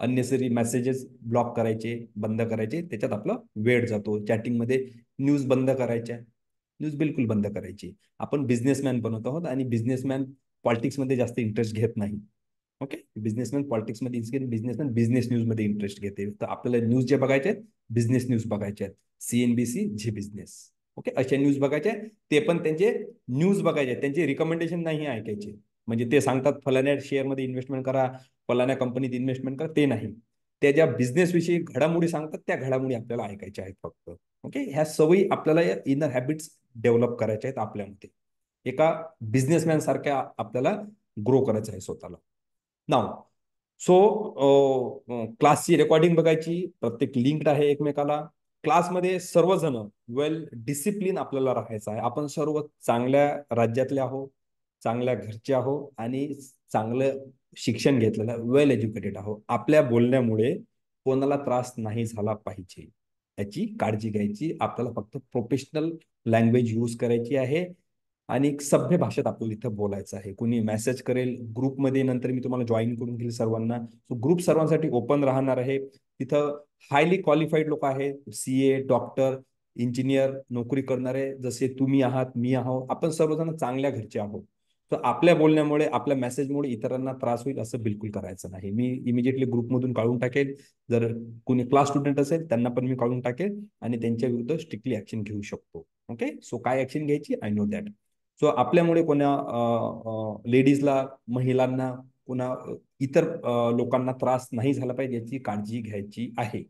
अननेसरी मेसेजेस ब्लॉक करायचे, बंद करायचे. त्याच्यात आपला वेळ जातो. चॅटिंगमध्ये न्यूज बंद करायच्या. न्यूज बिलकुल बंद करायची. आपण बिझनेसमॅन बनवत आहोत आणि बिझनेसमॅन पॉलिटिक्समध्ये जास्त इंटरेस्ट घेत नाही. ओके, बिझनेसमॅन पॉलिटिक्समध्ये, बिझनेसमॅन बिझनेस न्यूजमध्ये इंटरेस्ट घेते. तर आपल्याला न्यूज जे बघायचे आहेत, बिझनेस न्यूज बघायचे आहेत. CNBC Zee business. ओके, अशा न्यूज बघायच्या. ते पण त्यांचे न्यूज बघायचे, त्यांचे रिकमेंडेशन नाही ऐकायचे. म्हणजे ते सांगतात फलाण्या शेअरमध्ये इन्व्हेस्टमेंट करा, फलाण्या कंपनीत इन्व्हेस्टमेंट करा, ते नाही. त्या ज्या बिझनेसविषयी घडामोडी सांगतात, त्या घडामोडी आपल्याला ऐकायच्या आहेत फक्त. ओके, ह्या सवयी आपल्याला या इनर हॅबिट्स डेव्हलप करायच्या आहेत आपल्यामध्ये. एका बिझनेसमॅन सारख्या आपल्याला ग्रो करायचं आहे स्वतःला. नाव सो क्लासची रेकॉर्डिंग बघायची, प्रत्येक लिंक्ड आहे एकमेकाला. क्लासमध्ये सर्वजण वेल डिसिप्लिन आपल्याला राहायचं आहे. आपण सर्व चांगल्या राज्यातले आहोत, चांगल्या घरचे आहोत आणि चांगलं शिक्षण घेतलेलं, वेल एज्युकेटेड आहोत. आपल्या बोलण्यामुळे कोणाला त्रास नाही झाला पाहिजे याची काळजी घ्यायची. आपल्याला फक्त प्रोफेशनल लँग्वेज यूज करायची आहे आणि एक सभ्य भाषेत आपल्याला इथं बोलायचं आहे. कुणी मेसेज करेल ग्रुपमध्ये, नंतर मी तुम्हाला जॉईन करून घेईल सर्वांना. सो ग्रुप सर्वांसाठी ओपन राहणार आहे. तिथं हायली क्वालिफाईड लोक आहेत, CA, डॉक्टर, इंजिनियर, नोकरी करणारे, जसे तुम्ही आहात, मी आहोत. आपण सर्वजण चांगल्या घरचे आहोत. तर आपल्या बोलण्यामुळे, आपल्या मेसेजमुळे इतरांना त्रास होईल असं बिलकुल करायचं नाही. मी इमिजिएटली ग्रुपमधून काढून टाकेल. जर कोणी क्लास स्टुडंट असेल त्यांना पण मी काढून टाकेल आणि त्यांच्या विरुद्ध स्ट्रिक्टली ऍक्शन घेऊ शकतो. ओके, सो काय ऍक्शन घ्यायची, आय नो दॅट. सो आपल्यामुळे कोणा लेडीजला, महिलांना, कोणा इतर लोकांना त्रास नाही झाला पाहिजे याची काळजी घ्यायची आहे.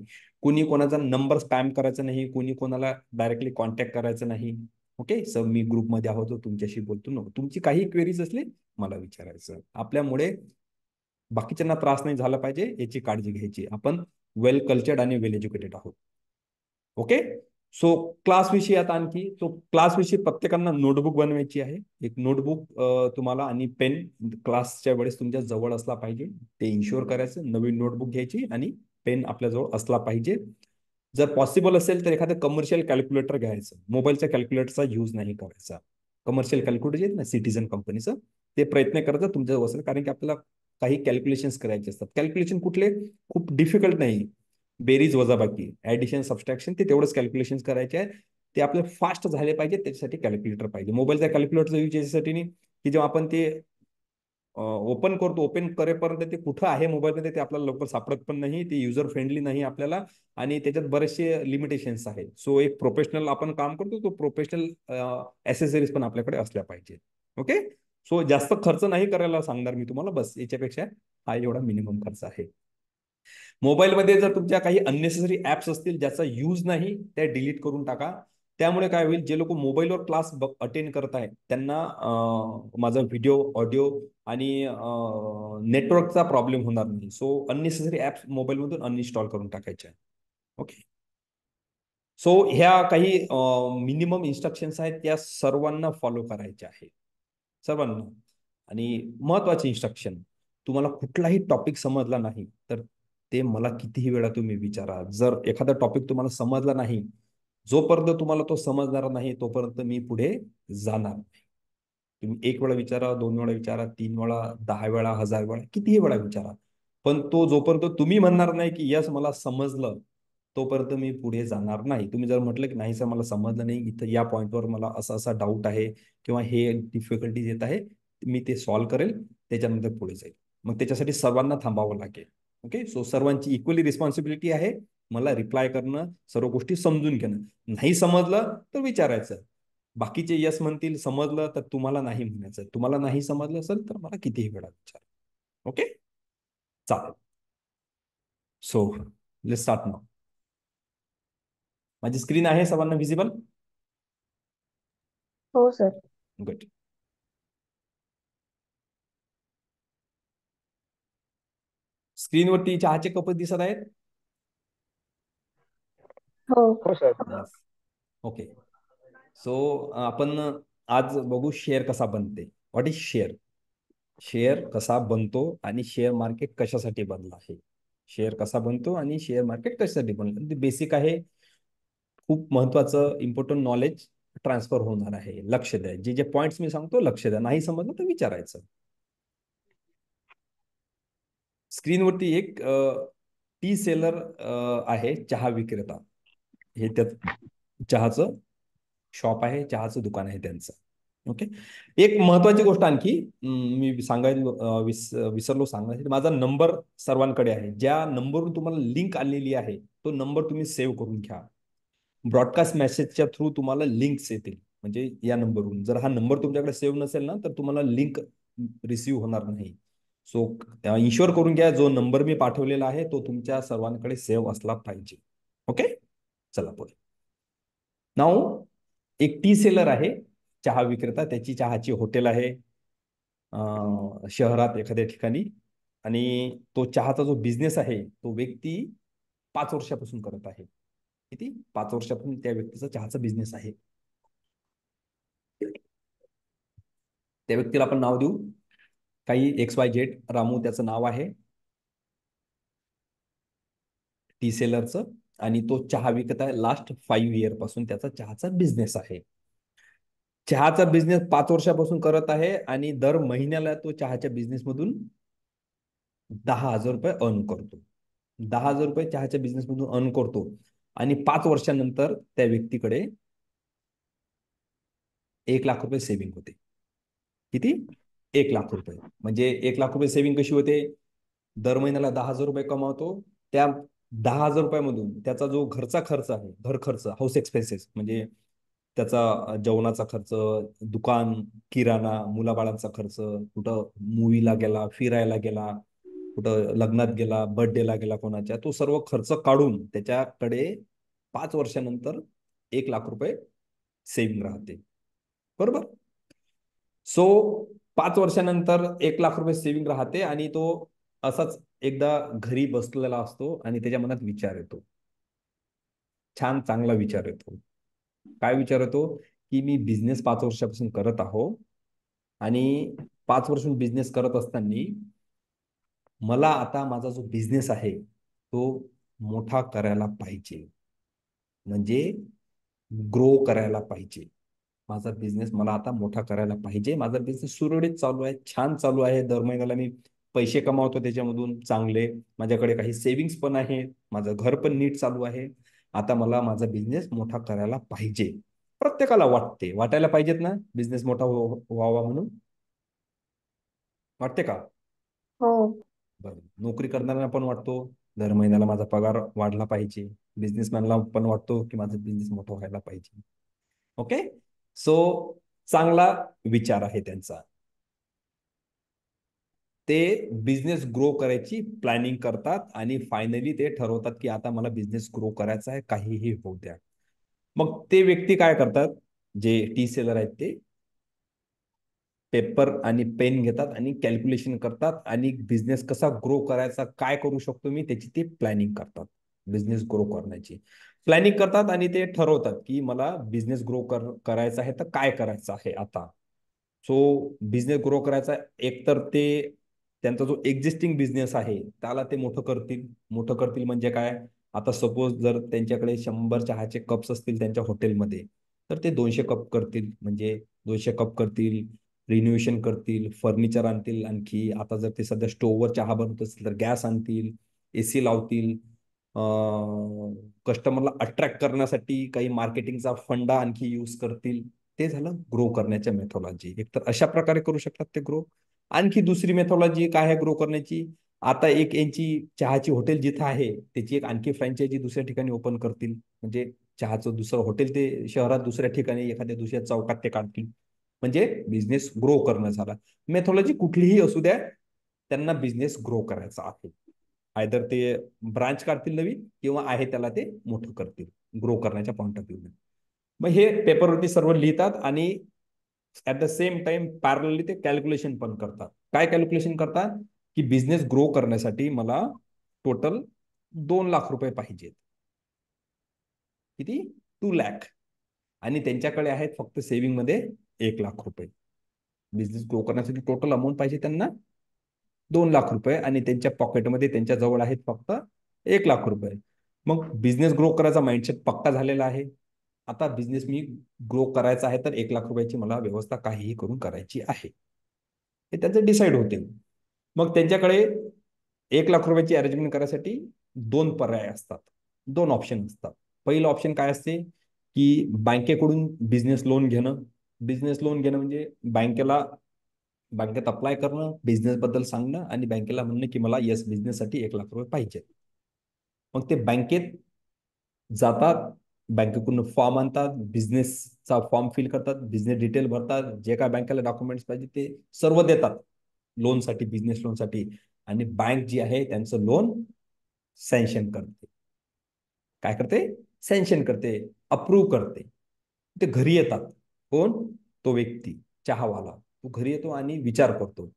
कोणी कोणाचा नंबर स्पॅम करायचा नाही, कोणी कोणाला डायरेक्टली कॉन्टॅक्ट करायचं नाही. ओके, सर मी ग्रुपमध्ये आहोत, तुमच्याशी बोलतो नको. तुमची काही क्वेरीज असले मला विचारायचं. आपल्यामुळे बाकीच्यांना त्रास नाही झाला पाहिजे याची काळजी घ्यायची. आपण वेल कल्चर्ड आणि वेल एज्युकेटेड आहोत. ओके, सो क्लास विषयी आता आणखी. सो क्लास विषयी प्रत्येकांना नोटबुक बनवायची आहे. एक नोटबुक तुम्हाला आणि पेन क्लासच्या वेळेस तुमच्या जवळ असला पाहिजे. ते इन्शुअर करायचं. नवीन नोटबुक घ्यायची आणि पेन आपल्याजवळ असला पाहिजे. जर पॉसिबल असेल तर एखादं कमर्शियल कॅल्क्युलेटर घ्यायचं. मोबाईलच्या कॅल्क्युलेटरचा यूज नाही करायचा. कमर्शियल कॅल्क्युलेटर जे आहेत ना, सिटीजन कंपनीचं, ते प्रयत्न करायचा तुमच्याजवळ असेल. कारण की आपल्याला काही कॅल्क्युलेशन्स करायचे असतात. कॅल्क्युलेशन कुठले खूप डिफिकल्ट नाही. बेरीज वजाबाकी, ऍडिशन, सबस्ट्रॅक्शन, ते तेवढंच कॅल्क्युलेशन करायचे आहे. ते आपले फास्ट झाले पाहिजे, त्याच्यासाठी कॅल्क्युलेटर पाहिजे. मोबाईलच्या कॅल्क्युलेटरचा यूज याच्यासाठी नाही की जेव्हा आपण ते ओपन करतो, ओपन करेपर्यंत ते कुठं आहे मोबाईलमध्ये ते आपल्याला लवकर सापडत पण नाही. ते युजर फ्रेंडली नाही आपल्याला आणि त्याच्यात बरेचसे लिमिटेशन्स आहेत. सो एक प्रोफेशनल आपण काम करतो, तो प्रोफेशनल ऍसेसरीज पण आपल्याकडे असल्या पाहिजे. ओके, सो जास्त खर्च नाही करायला सांगणार मी तुम्हाला, बस याच्यापेक्षा हा एवढा मिनिमम खर्च आहे. मोबाईलमध्ये जर तुमच्या काही अननेसेसरी ऍप्स असतील ज्याचा यूज नाही, त्या डिलीट करून टाका. त्यामुळे काय होईल, जे लोक मोबाईलवर क्लास अटेंड करत आहेत त्यांना माझा व्हिडिओ, ऑडिओ आणि नेटवर्कचा प्रॉब्लेम होणार नाही. सो अननेसेसरी ऍप्स मोबाईलमधून अनइन्स्टॉल करून टाकायच्या. ओके, सो ह्या काही मिनिमम इन्स्ट्रक्शन्स आहेत, त्या सर्वांना फॉलो करायच्या आहे, सर्वांना. आणि महत्वाचे इन्स्ट्रक्शन, तुम्हाला कुठलाही टॉपिक समजला नाही तर ते मला कितीही वेळा तुम्ही विचारा. जर एखादा टॉपिक तुम्हाला समजला नाही, जोपर्यंत तुम्हाला तो समजणार नाही तोपर्यंत मी पुढे जाणार नाही. तुम्ही 1 वेळा विचारा, 2 वेळा विचारा, 3 वेळा, 10 वेळा, 1000 वेळा, कितीही वेळा विचारा. पण तो जोपर्यंत तुम्ही म्हणणार नाही की यस मला समजलं, तोपर्यंत मी पुढे जाणार नाही. तुम्ही जर म्हटलं की नाही सर मला समजलं नाही, इथं या पॉईंटवर मला असा असा डाऊट आहे किंवा हे डिफिकल्टीज येत आहे, मी ते सॉल्व्ह करेल, त्याच्यानंतर पुढे जाईल. मग त्याच्यासाठी सर्वांना थांबावं लागेल. ओके, सो सर्वांची इक्वली रिस्पॉन्सिबिलिटी आहे मला रिप्लाय करणं, सर्व गोष्टी समजून घेणं. नाही समजलं तर विचारायचं. बाकीचे यस म्हणतील, समजलं तर तुम्हाला नाही म्हणायचं. तुम्हाला नाही समजलं असेल तर मला कितीही वेळा विचार. ओके, चालेल. So let's start now. माझी स्क्रीन आहे सर्वांना विजिबल? हो सर. गुड. स्क्रीनवरती चहाचे कप दिसत आहेत? हो. हो सर. यस. ओके. सो आपण आज बघू शेअर कसा बनते. What is share? शेअर कसा बनतो आणि शेअर मार्केट कशासाठी बनलं आहे. शेअर कसा बनतो आणि शेअर मार्केट कशासाठी बनलं, ते बेसिक आहे. खूप महत्वाचं इम्पॉर्टंट नॉलेज ट्रान्सफर होणार आहे. लक्ष द्या. जे जे पॉइंट्स मी सांगतो लक्ष द्या. नाही समजलं तर विचारायचं. स्क्रीनवरती एक टी सेलर आहे, चहा विक्रेता. हे त्यात चहाचं शॉप आहे, चहाचं दुकान आहे त्यांचं. ओके. एक महत्वाची गोष्ट आणखी मी सांगायला विसरलो सांगायचं. माझा नंबर सर्वांकडे आहे. ज्या नंबरवरून तुम्हाला लिंक आलेली आहे तो नंबर तुम्ही सेव्ह करून घ्या. ब्रॉडकास्ट मेसेजच्या थ्रू तुम्हाला लिंक्स येतील. म्हणजे या नंबरवरून, जर हा नंबर तुमच्याकडे सेव्ह नसेल ना तर तुम्हाला लिंक रिसीव्ह होणार नाही. सो इन्शुअर करून घ्या, जो नंबर मी पाठवलेला आहे तो तुमच्या सर्वांकडे सेव्ह असला पाहिजे. ओके, चला पुढे. नाव एक टी सेलर आहे, चहा विक्रेता. त्याची चहाची हॉटेल आहे शहरात एखाद्या ठिकाणी. आणि तो चहाचा जो बिझनेस आहे तो व्यक्ती 5 वर्षापासून करत आहे. किती? 5 वर्षापासून त्या व्यक्तीचा चहाचा बिझनेस आहे. त्या व्यक्तीला आपण नाव देऊ काही XYZ. रामू त्याचं नाव आहे टी सेलरचं. आणि तो चहा विकत आहे. लास्ट 5 इयर पासून त्याचा चहाचा बिझनेस आहे. चहाचा बिझनेस 5 वर्षापासून करत आहे आणि दर महिन्याला तो चहाच्या बिझनेस मधून 10,000 रुपये अर्न करतो. 10,000 रुपये चहाच्या बिझनेस मधून अर्न करतो. आणि 5 वर्षानंतर त्या व्यक्तीकडे 1,00,000 रुपये सेव्हिंग होते. किती? 1,00,000 रुपये. म्हणजे 1,00,000 रुपये सेव्हिंग कशी होते? दर महिन्याला 10,000 रुपये कमावतो. त्या 10,000 रुपयामधून त्याचा जो घरचा खर्च आहे, घर खर्च, हाऊस एक्सपेन्सेस, म्हणजे त्याचा जेवणाचा खर्च, दुकान, किराणा, मुलाबाळांचा खर्च, कुठं मूवीला गेला, फिरायला गेला, कुठं लग्नात गेला, बर्थडेला गेला कोणाच्या, तो सर्व खर्च काढून त्याच्याकडे 5 वर्षानंतर 1,00,000 रुपये सेव्हिंग राहते. बरोबर? सो 5 वर्षानंतर 1,00,000 रुपये सेव्हिंग राहते आणि तो असाच एकदा घरी बसलेला असतो आणि त्याच्या मनात विचार येतो. छान चांगला विचार येतो. काय विचार येतो? की मी बिझनेस 5 वर्षापासून करत आहो आणि 5 वर्षून बिझनेस करत असताना मला आता माझा जो बिझनेस आहे तो मोठा करायला पाहिजे. म्हणजे ग्रो करायला पाहिजे. माझा बिझनेस मला आता मोठा करायला पाहिजे. माझा बिझनेस सुरळीत चालू आहे, छान चालू आहे. दर महिन्याला मी पैसे कमावतो त्याच्यामधून चांगले. माझ्याकडे काही सेव्हिंग्स पण आहे. माझं घर पण नीट चालू आहे. आता मला माझा बिझनेस मोठा करायला पाहिजे. प्रत्येकाला वाटते, वाटायला पाहिजेत ना बिझनेस मोठा व्हावा म्हणून. वाटते का? हो. बरं. नोकरी करणाऱ्यांना पण वाटतो दर महिन्याला माझा पगार वाढला पाहिजे. बिझनेसमॅनला पण वाटतो की माझा बिझनेस मोठा व्हायला पाहिजे. ओके. सो चांगला विचार आहे त्यांचा. ते बिझनेस ग्रो करायची प्लॅनिंग करतात आणि फायनली ते ठरवतात की आता मला बिझनेस ग्रो करायचा आहे, काहीही होऊ द्या. मग ते व्यक्ती काय करतात, जे टी सेलर आहेत, ते पेपर आणि पेन घेतात आणि कॅल्क्युलेशन करतात आणि बिझनेस कसा ग्रो करायचा, काय करू शकतो मी, त्याची ते प्लॅनिंग करतात. बिझनेस ग्रो करण्याची प्लॅनिंग करतात आणि ते ठरवतात की मला बिझनेस ग्रो करायचा आहे तर काय करायचं आहे आता. सो बिझनेस ग्रो करायचा, एकतर ते त्यांचा जो एक्झिस्टिंग बिझनेस आहे त्याला ते मोठं करतील. मोठं करतील म्हणजे काय? आता सपोज जर त्यांच्याकडे 100 चहाचे कप्स असतील त्यांच्या हॉटेलमध्ये, तर ते 200 कप करतील. म्हणजे 200 कप करतील, रिन्युएशन करतील, फर्निचर आणतील. आणखी आता जर ते सध्या स्टोव्हवर चहा बनवत असतील तर गॅस आणतील, AC लावतील. कस्टमरला अट्रॅक्ट करण्यासाठी काही मार्केटिंगचा फंडा आणखी यूज करतील. ते झालं ग्रो करण्याच्या मेथॉलॉजी. एक तर अशा प्रकारे करू शकतात ते ग्रो. आणखी दुसरी मेथॉलॉजी काय आहे ग्रो करण्याची? आता एक यांची चहाची हॉटेल जिथं आहे त्याची एक आणखी फ्रँचायझी दुसऱ्या ठिकाणी ओपन करतील. म्हणजे चहाचं दुसरं हॉटेल ते शहरात दुसऱ्या ठिकाणी एखाद्या दुसऱ्या चौकात ते काढतील. म्हणजे बिझनेस ग्रो करणं झाला. मेथॉलॉजी कुठलीही असू द्या, त्यांना बिझनेस ग्रो करायचा आहे. आयदर ते ब्रांच काढतील नवीन किंवा आहे त्याला ते मोठं करतील ग्रो करण्याच्या पॉईंट ऑफ व्ह्यू. मग हे पेपरवरती सर्व लिहितात आणि at the same time parallelly ते कॅल्क्युलेशन पण करतात. काय कॅल्क्युलेशन करतात की बिझनेस ग्रो करण्यासाठी मला टोटल 2 लाख रुपये पाहिजेत. किती? 2 लाख. आणि त्यांच्याकडे आहेत फक्त सेव्हिंग मध्ये 1 लाख रुपये. बिझनेस ग्रो करण्यासाठी टोटल अमाऊंट पाहिजे त्यांना 2 लाख रुपये आणि त्यांच्या पॉकेटमध्ये त्यांच्या जवळ आहेत फक्त 1 लाख रुपये. मग बिझनेस ग्रो करायचा माइंडसेट पक्का झालेला आहे. आता बिझनेस मी ग्रो करायचा आहे तर 1 लाख रुपयाची मला व्यवस्था काहीही करून करायची आहे, हे त्यांचं डिसाईड होते. मग त्यांच्याकडे 1 लाख रुपयाची अरेंजमेंट करायसाठी 2 पर्याय असतात, 2 ऑप्शन असतात. पहिलं ऑप्शन काय असते की बँकेकडून बिझनेस लोन घेणं. बिझनेस लोन घेणं म्हणजे बँकेत अप्लाय करणं, बिझनेस बद्दल सांगणं आणि बँकेला म्हणणं की मला येस बिझनेससाठी 1 लाख रुपये पाहिजे. मग ते बँकेत जातात, बँकेकडून फॉर्म आणतात, बिझनेसचा फॉर्म फिल करतात, बिझनेस डिटेल भरतात, जे काय बँकेला डॉक्युमेंट्स पाहिजे ते सर्व देतात लोनसाठी, बिझनेस लोनसाठी. आणि बँक जी आहे त्यांचं लोन सँक्शन करते. काय करते? सँक्शन करते, अप्रूव्ह करते. ते घरी येतात. कोण? तो व्यक्ती, चहावाला. तो घरी येतो आणि विचार करतो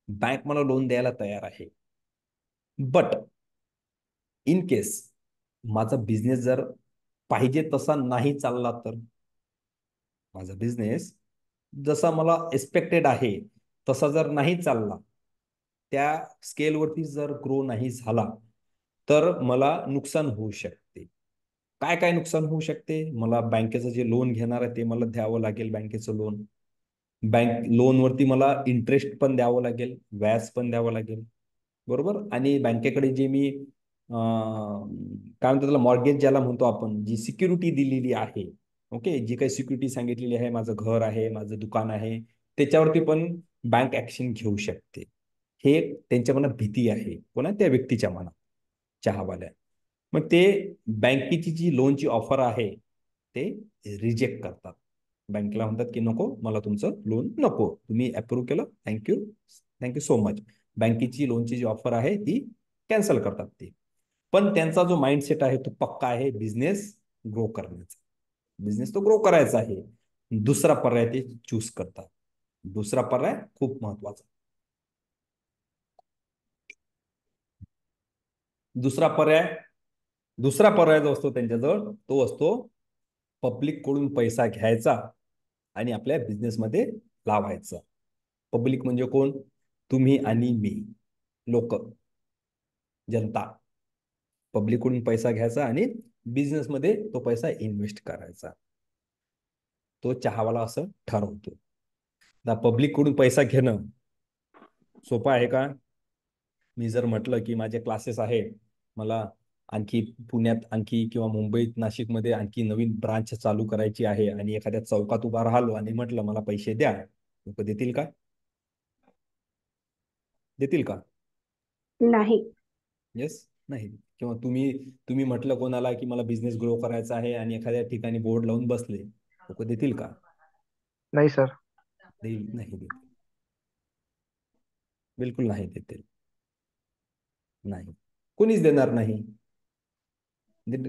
बँक मला लोन द्यायला तयार आहे, बट इन केस माझा बिझनेस जर पाहिजे तसा नाही चालला तर, माझा बिझनेस जसा मला एक्सपेक्टेड आहे तसा जर नाही चालला, त्या स्केलवरती जर ग्रो नाही झाला तर मला नुकसान होऊ शकते. काय काय नुकसान होऊ शकते? मला बँकेचं जे लोन घेणार आहे ते मला द्यावं लागेल, बँकेचं लोन. बँक लोनवरती मला इंटरेस्ट पण द्यावं लागेल, व्याज पण द्यावं लागेल, बरोबर. आणि बँकेकडे जे मी काय म्हणतो त्याला मॉर्गेज ज्याला म्हणतो आपण, जी सिक्युरिटी दिलेली आहे, ओके, जी काही सिक्युरिटी सांगितलेली आहे, माझं घर आहे, माझं दुकान आहे, त्याच्यावरती पण बँक ऍक्शन घेऊ शकते. हे त्यांच्या मनात भीती आहे. कोणा? त्या व्यक्तीच्या मनात, चहावाल्या. मग ते बँकेची जी लोनची ऑफर आहे ते रिजेक्ट करतात. बँकेला म्हणतात की नको, मला तुमचं लोन नको, तुम्ही अप्रूव्ह केलं, थँक्यू, थँक्यू सो मच. बँकेची लोनची जी ऑफर आहे ती कॅन्सल करतात ते. पण त्यांचा जो माइंडसेट आहे तो पक्का आहे बिझनेस ग्रो करण्याचा. बिझनेस तो ग्रो करायचा आहे. दुसरा पर्याय ते चूज करतात. दुसरा पर्याय खूप महत्वाचा. दुसरा पर्याय जो असतो त्यांच्याजवळ तो असतो पब्लिक कडून पैसा घ्यायचा आणि आपल्या बिझनेसमध्ये लावायचा. पब्लिक म्हणजे कोण? तुम्ही आणि मी, लोक, जनता. पब्लिककडून पैसा घ्यायचा आणि बिझनेसमध्ये तो पैसा इन्व्हेस्ट करायचा. तो चहावाला असं ठरवतो. पब्लिककडून पैसा घेणं सोपं आहे का? मी जर म्हटलं की माझे क्लासेस आहे, मला आणखी पुण्यात आणखी किंवा मुंबईत नाशिकमध्ये आणखी नवीन ब्रांच चालू करायची आहे आणि एखाद्या चौकात उभा राहिलो आणि म्हटलं मला पैसे द्या, लोक देतील का? देतील का? नाही. येस, नाही. किंवा तुम्ही तुम्ही म्हटलं कोणाला की मला बिझनेस ग्रो करायचा आहे आणि एखाद्या ठिकाणी बोर्ड लावून बसले, लोक देतील का? नाही सर. नाही देतील, बिलकुल नाही देतील. नाही, कोणीच देणार नाही.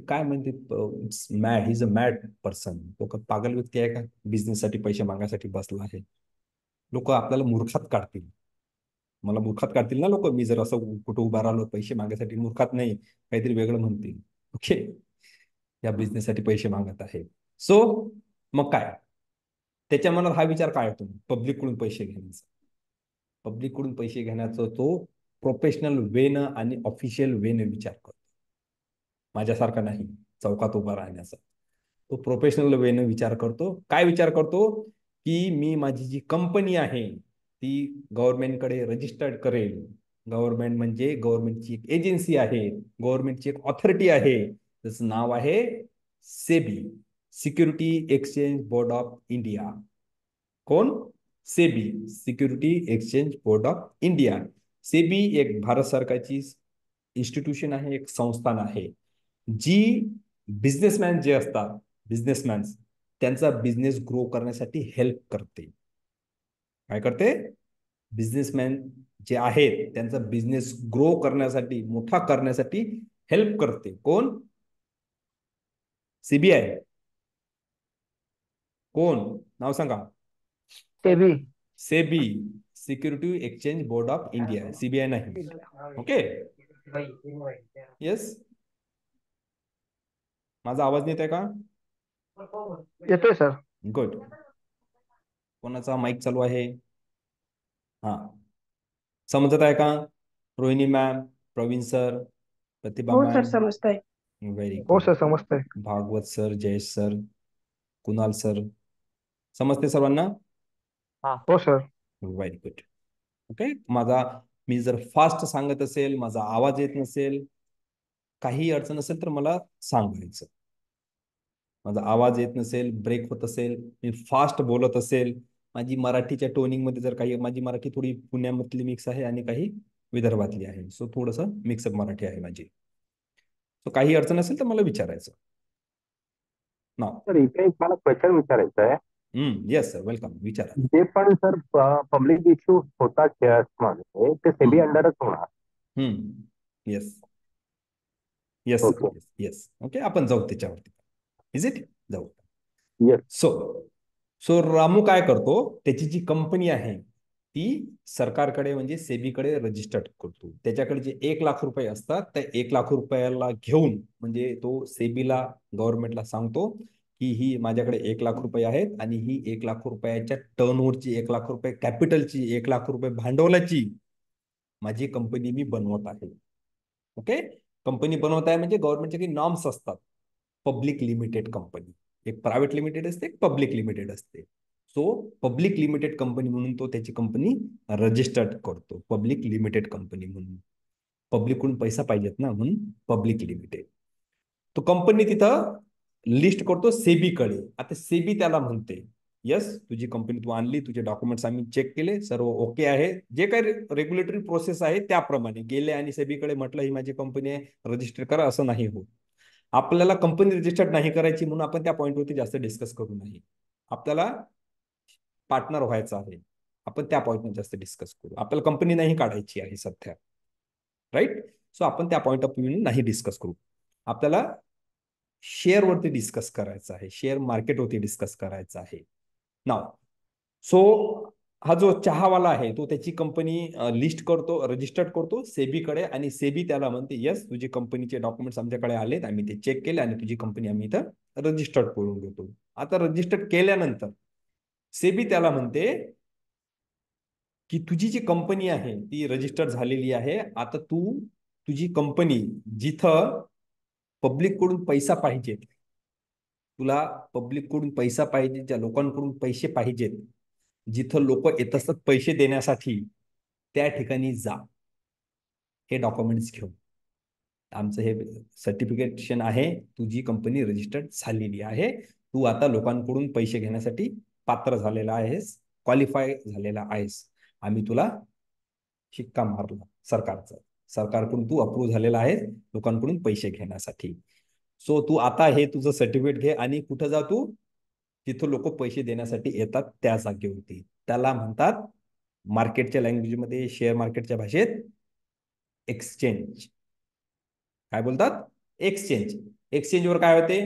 काय म्हणते, mad, is a mad person. तो का पागल व्यक्ती आहे का बिझनेससाठी पैसे मागण्यासाठी बसला आहे? लोक आपल्याला मूर्खात काढतील, मला मूर्खात काढतील ना लोक. मी जर असं कुठं उभा राहिलो पैसे मागायसाठी, मूर्खात नाही, काहीतरी वेगळं म्हणतील. ओके, या बिझनेससाठी पैसे मागत आहे. सो मग काय त्याच्या मनात हा विचार काय होतो? पब्लिककडून पैसे घेण्याचा. पब्लिककडून पैसे घेण्याचा तो प्रोफेशनल वेनं आणि ऑफिशियल वेनं विचार करतो. माझ्यासारखा नाही चौकात उभा राहण्याचा. तो प्रोफेशनल वेनं विचार करतो. काय विचार करतो? की मी माझी जी कंपनी आहे ती गव्हर्नमेंटकडे रजिस्टर्ड करेल. गव्हर्नमेंट म्हणजे गव्हर्नमेंटची एक एजन्सी आहे, गव्हर्नमेंटची एक ऑथॉरिटी आहे, त्याचं नाव आहे SEBI, security exchange board of India. कोण? SEBI, security exchange board of India. SEBI एक भारत सरकारची इन्स्टिट्यूशन आहे, एक संस्थान आहे, जी बिझनेसमॅन जे असतात, बिझनेसमॅन त्यांचा बिझनेस ग्रो करण्यासाठी हेल्प करते. काय करते? बिझनेसमॅन जे आहेत त्यांचा बिझनेस ग्रो करण्यासाठी, मोठा करण्यासाठी हेल्प करते. कोण? सीबीआय. कोण? नाव सांगा. SEBI. SEBI, security exchange board of India. CBI नाही. ओके. येस. माझा आवाज येत आहे का? येतोय सर. गुड. कोणाचा माईक चालू आहे? हा, समजत आहे का? रोहिणी मॅम, प्रवीण सर, प्रतिभा हो मॅम. सर, समजतंय. व्हेरी हो गुड. सर, समजतंय. Bhagwat sir, Jayesh sir, Kunal sir, समजते सर्वांना? हो सर. Very good. ओके. मी जर फास्ट सांगत असेल, माझा आवाज येत नसेल, काही अडचण असेल तर मला सांगायचं. माझा आवाज येत नसेल, ब्रेक होत असेल, मी फास्ट बोलत असेल, माझी मराठीच्या टोनिंग मध्ये जर काही, माझी मराठी थोडी पुण्यामधली मिक्स आहे आणि काही विदर्भातली आहे, सो थोडंसं मिक्सअप मराठी आहे माझी. सो काही अडचण असेल तर मला विचारायचं. ना सर इथे एक मला क्वेश्चन विचारायचं आहे. येस सर, वेलकम, विचारा. जे पण सर पब्लिक इश्यू होतात शेअर्स मध्ये ते सेबी अंडरच होणार. Yes yes Okay. Yes yes. Okay, आपण जाऊ त्याच्यावरती. Is it? जाऊ. येस. सो रामू काय करतो? त्याची जी कंपनी आहे ती सरकारकडे म्हणजे सेबीकडे रजिस्टर्ड करतो. त्याच्याकडे जे 1 लाख रुपये असतात त्या 1 लाख रुपयाला घेऊन म्हणजे तो सेबीला, गव्हर्नमेंटला सांगतो की ही माझ्याकडे 1 लाख रुपये आहेत आणि ही 1 लाख रुपयाच्या टर्नओव्हरची, 1 लाख रुपये कॅपिटलची, 1 लाख रुपये भांडवलाची माझी कंपनी मी बनवत आहे. ओके. कंपनी बनवत आहे म्हणजे गव्हर्नमेंटचे काही नॉर्म्स असतात. पब्लिक लिमिटेड कंपनी, एक प्रायव्हेट लिमिटेड असते, एक पब्लिक लिमिटेड असते. सो पब्लिक लिमिटेड कंपनी म्हणून तो त्याची कंपनी रजिस्टर्ड करतो, पब्लिक लिमिटेड कंपनी म्हणून. पब्लिककडून पैसा पाहिजेत ना, म्हणून पब्लिक लिमिटेड. तो कंपनी तिथं लिस्ट करतो सेबीकडे. आता सेबी त्याला म्हणते, यस तुझी कंपनी तू आणली, तुझे डॉक्युमेंट्स आम्ही चेक केले, सर्व ओके आहे, जे काही रेग्युलेटरी प्रोसेस आहे त्याप्रमाणे गेले आणि सेबीकडे म्हटलं ही माझी कंपनी आहे, रजिस्टर करा, असं नाही होत. आपल्याला कंपनी रजिस्टर्ड नाही करायची म्हणून आपण त्या पॉईंटवरती जास्त डिस्कस करू नाही. आपल्याला पार्टनर व्हायचं आहे, आपण त्या पॉईंटवर जास्त डिस्कस करू. आपल्याला कंपनी नाही काढायची आहे सध्या, राईट? सो आपण त्या पॉईंट ऑफ व्ह्यू नाही डिस्कस करू. आपल्याला शेअरवरती डिस्कस करायचं आहे, शेअर मार्केटवरती डिस्कस करायचं आहे. नाव सो हा जो चहावाला आहे तो त्याची कंपनी लिस्ट करतो, रजिस्टर्ड करतो सेबीकडे आणि सेबी त्याला म्हणते यस तुझी कंपनीचे डॉक्युमेंट्स आमच्याकडे आलेत, आम्ही ते चेक केले आणि तुझी कंपनी आम्ही इथं रजिस्टर्ड करून घेतो. आता रजिस्टर्ड केल्यानंतर सेबी त्याला म्हणते की तुझी जी कंपनी आहे ती रजिस्टर्ड झालेली आहे. आता तुझी कंपनी जिथं पब्लिककडून पैसा पाहिजे, तुला पब्लिककडून पैसा पाहिजे, ज्या लोकांकडून पैसे पाहिजेत, जिथं लोक येत असतात पैसे देण्यासाठी, त्या ठिकाणी जा, हे डॉक्युमेंट्स घेऊन. आमचं हे सर्टिफिकेशन आहे, तुझी कंपनी रजिस्टर्ड झालेली आहे, तू आता लोकांकडून पैसे घेण्यासाठी पात्र झालेला आहेस, क्वालिफाय झालेला आहेस, आम्ही तुला शिक्का मारला सरकारचा, सरकारकडून तू अप्रूव्ह झालेला आहे लोकांकडून पैसे घेण्यासाठी. सो तू आता हे तुझं सर्टिफिकेट घे आणि कुठं जा तू, तिथं लोक पैसे देण्यासाठी येतात त्या जागेवरती. त्याला म्हणतात मार्केटच्या लँग्वेजमध्ये, शेअर मार्केटच्या भाषेत एक्सचेंज. काय बोलतात? एक्सचेंज. एक्सचेंजवर काय होते?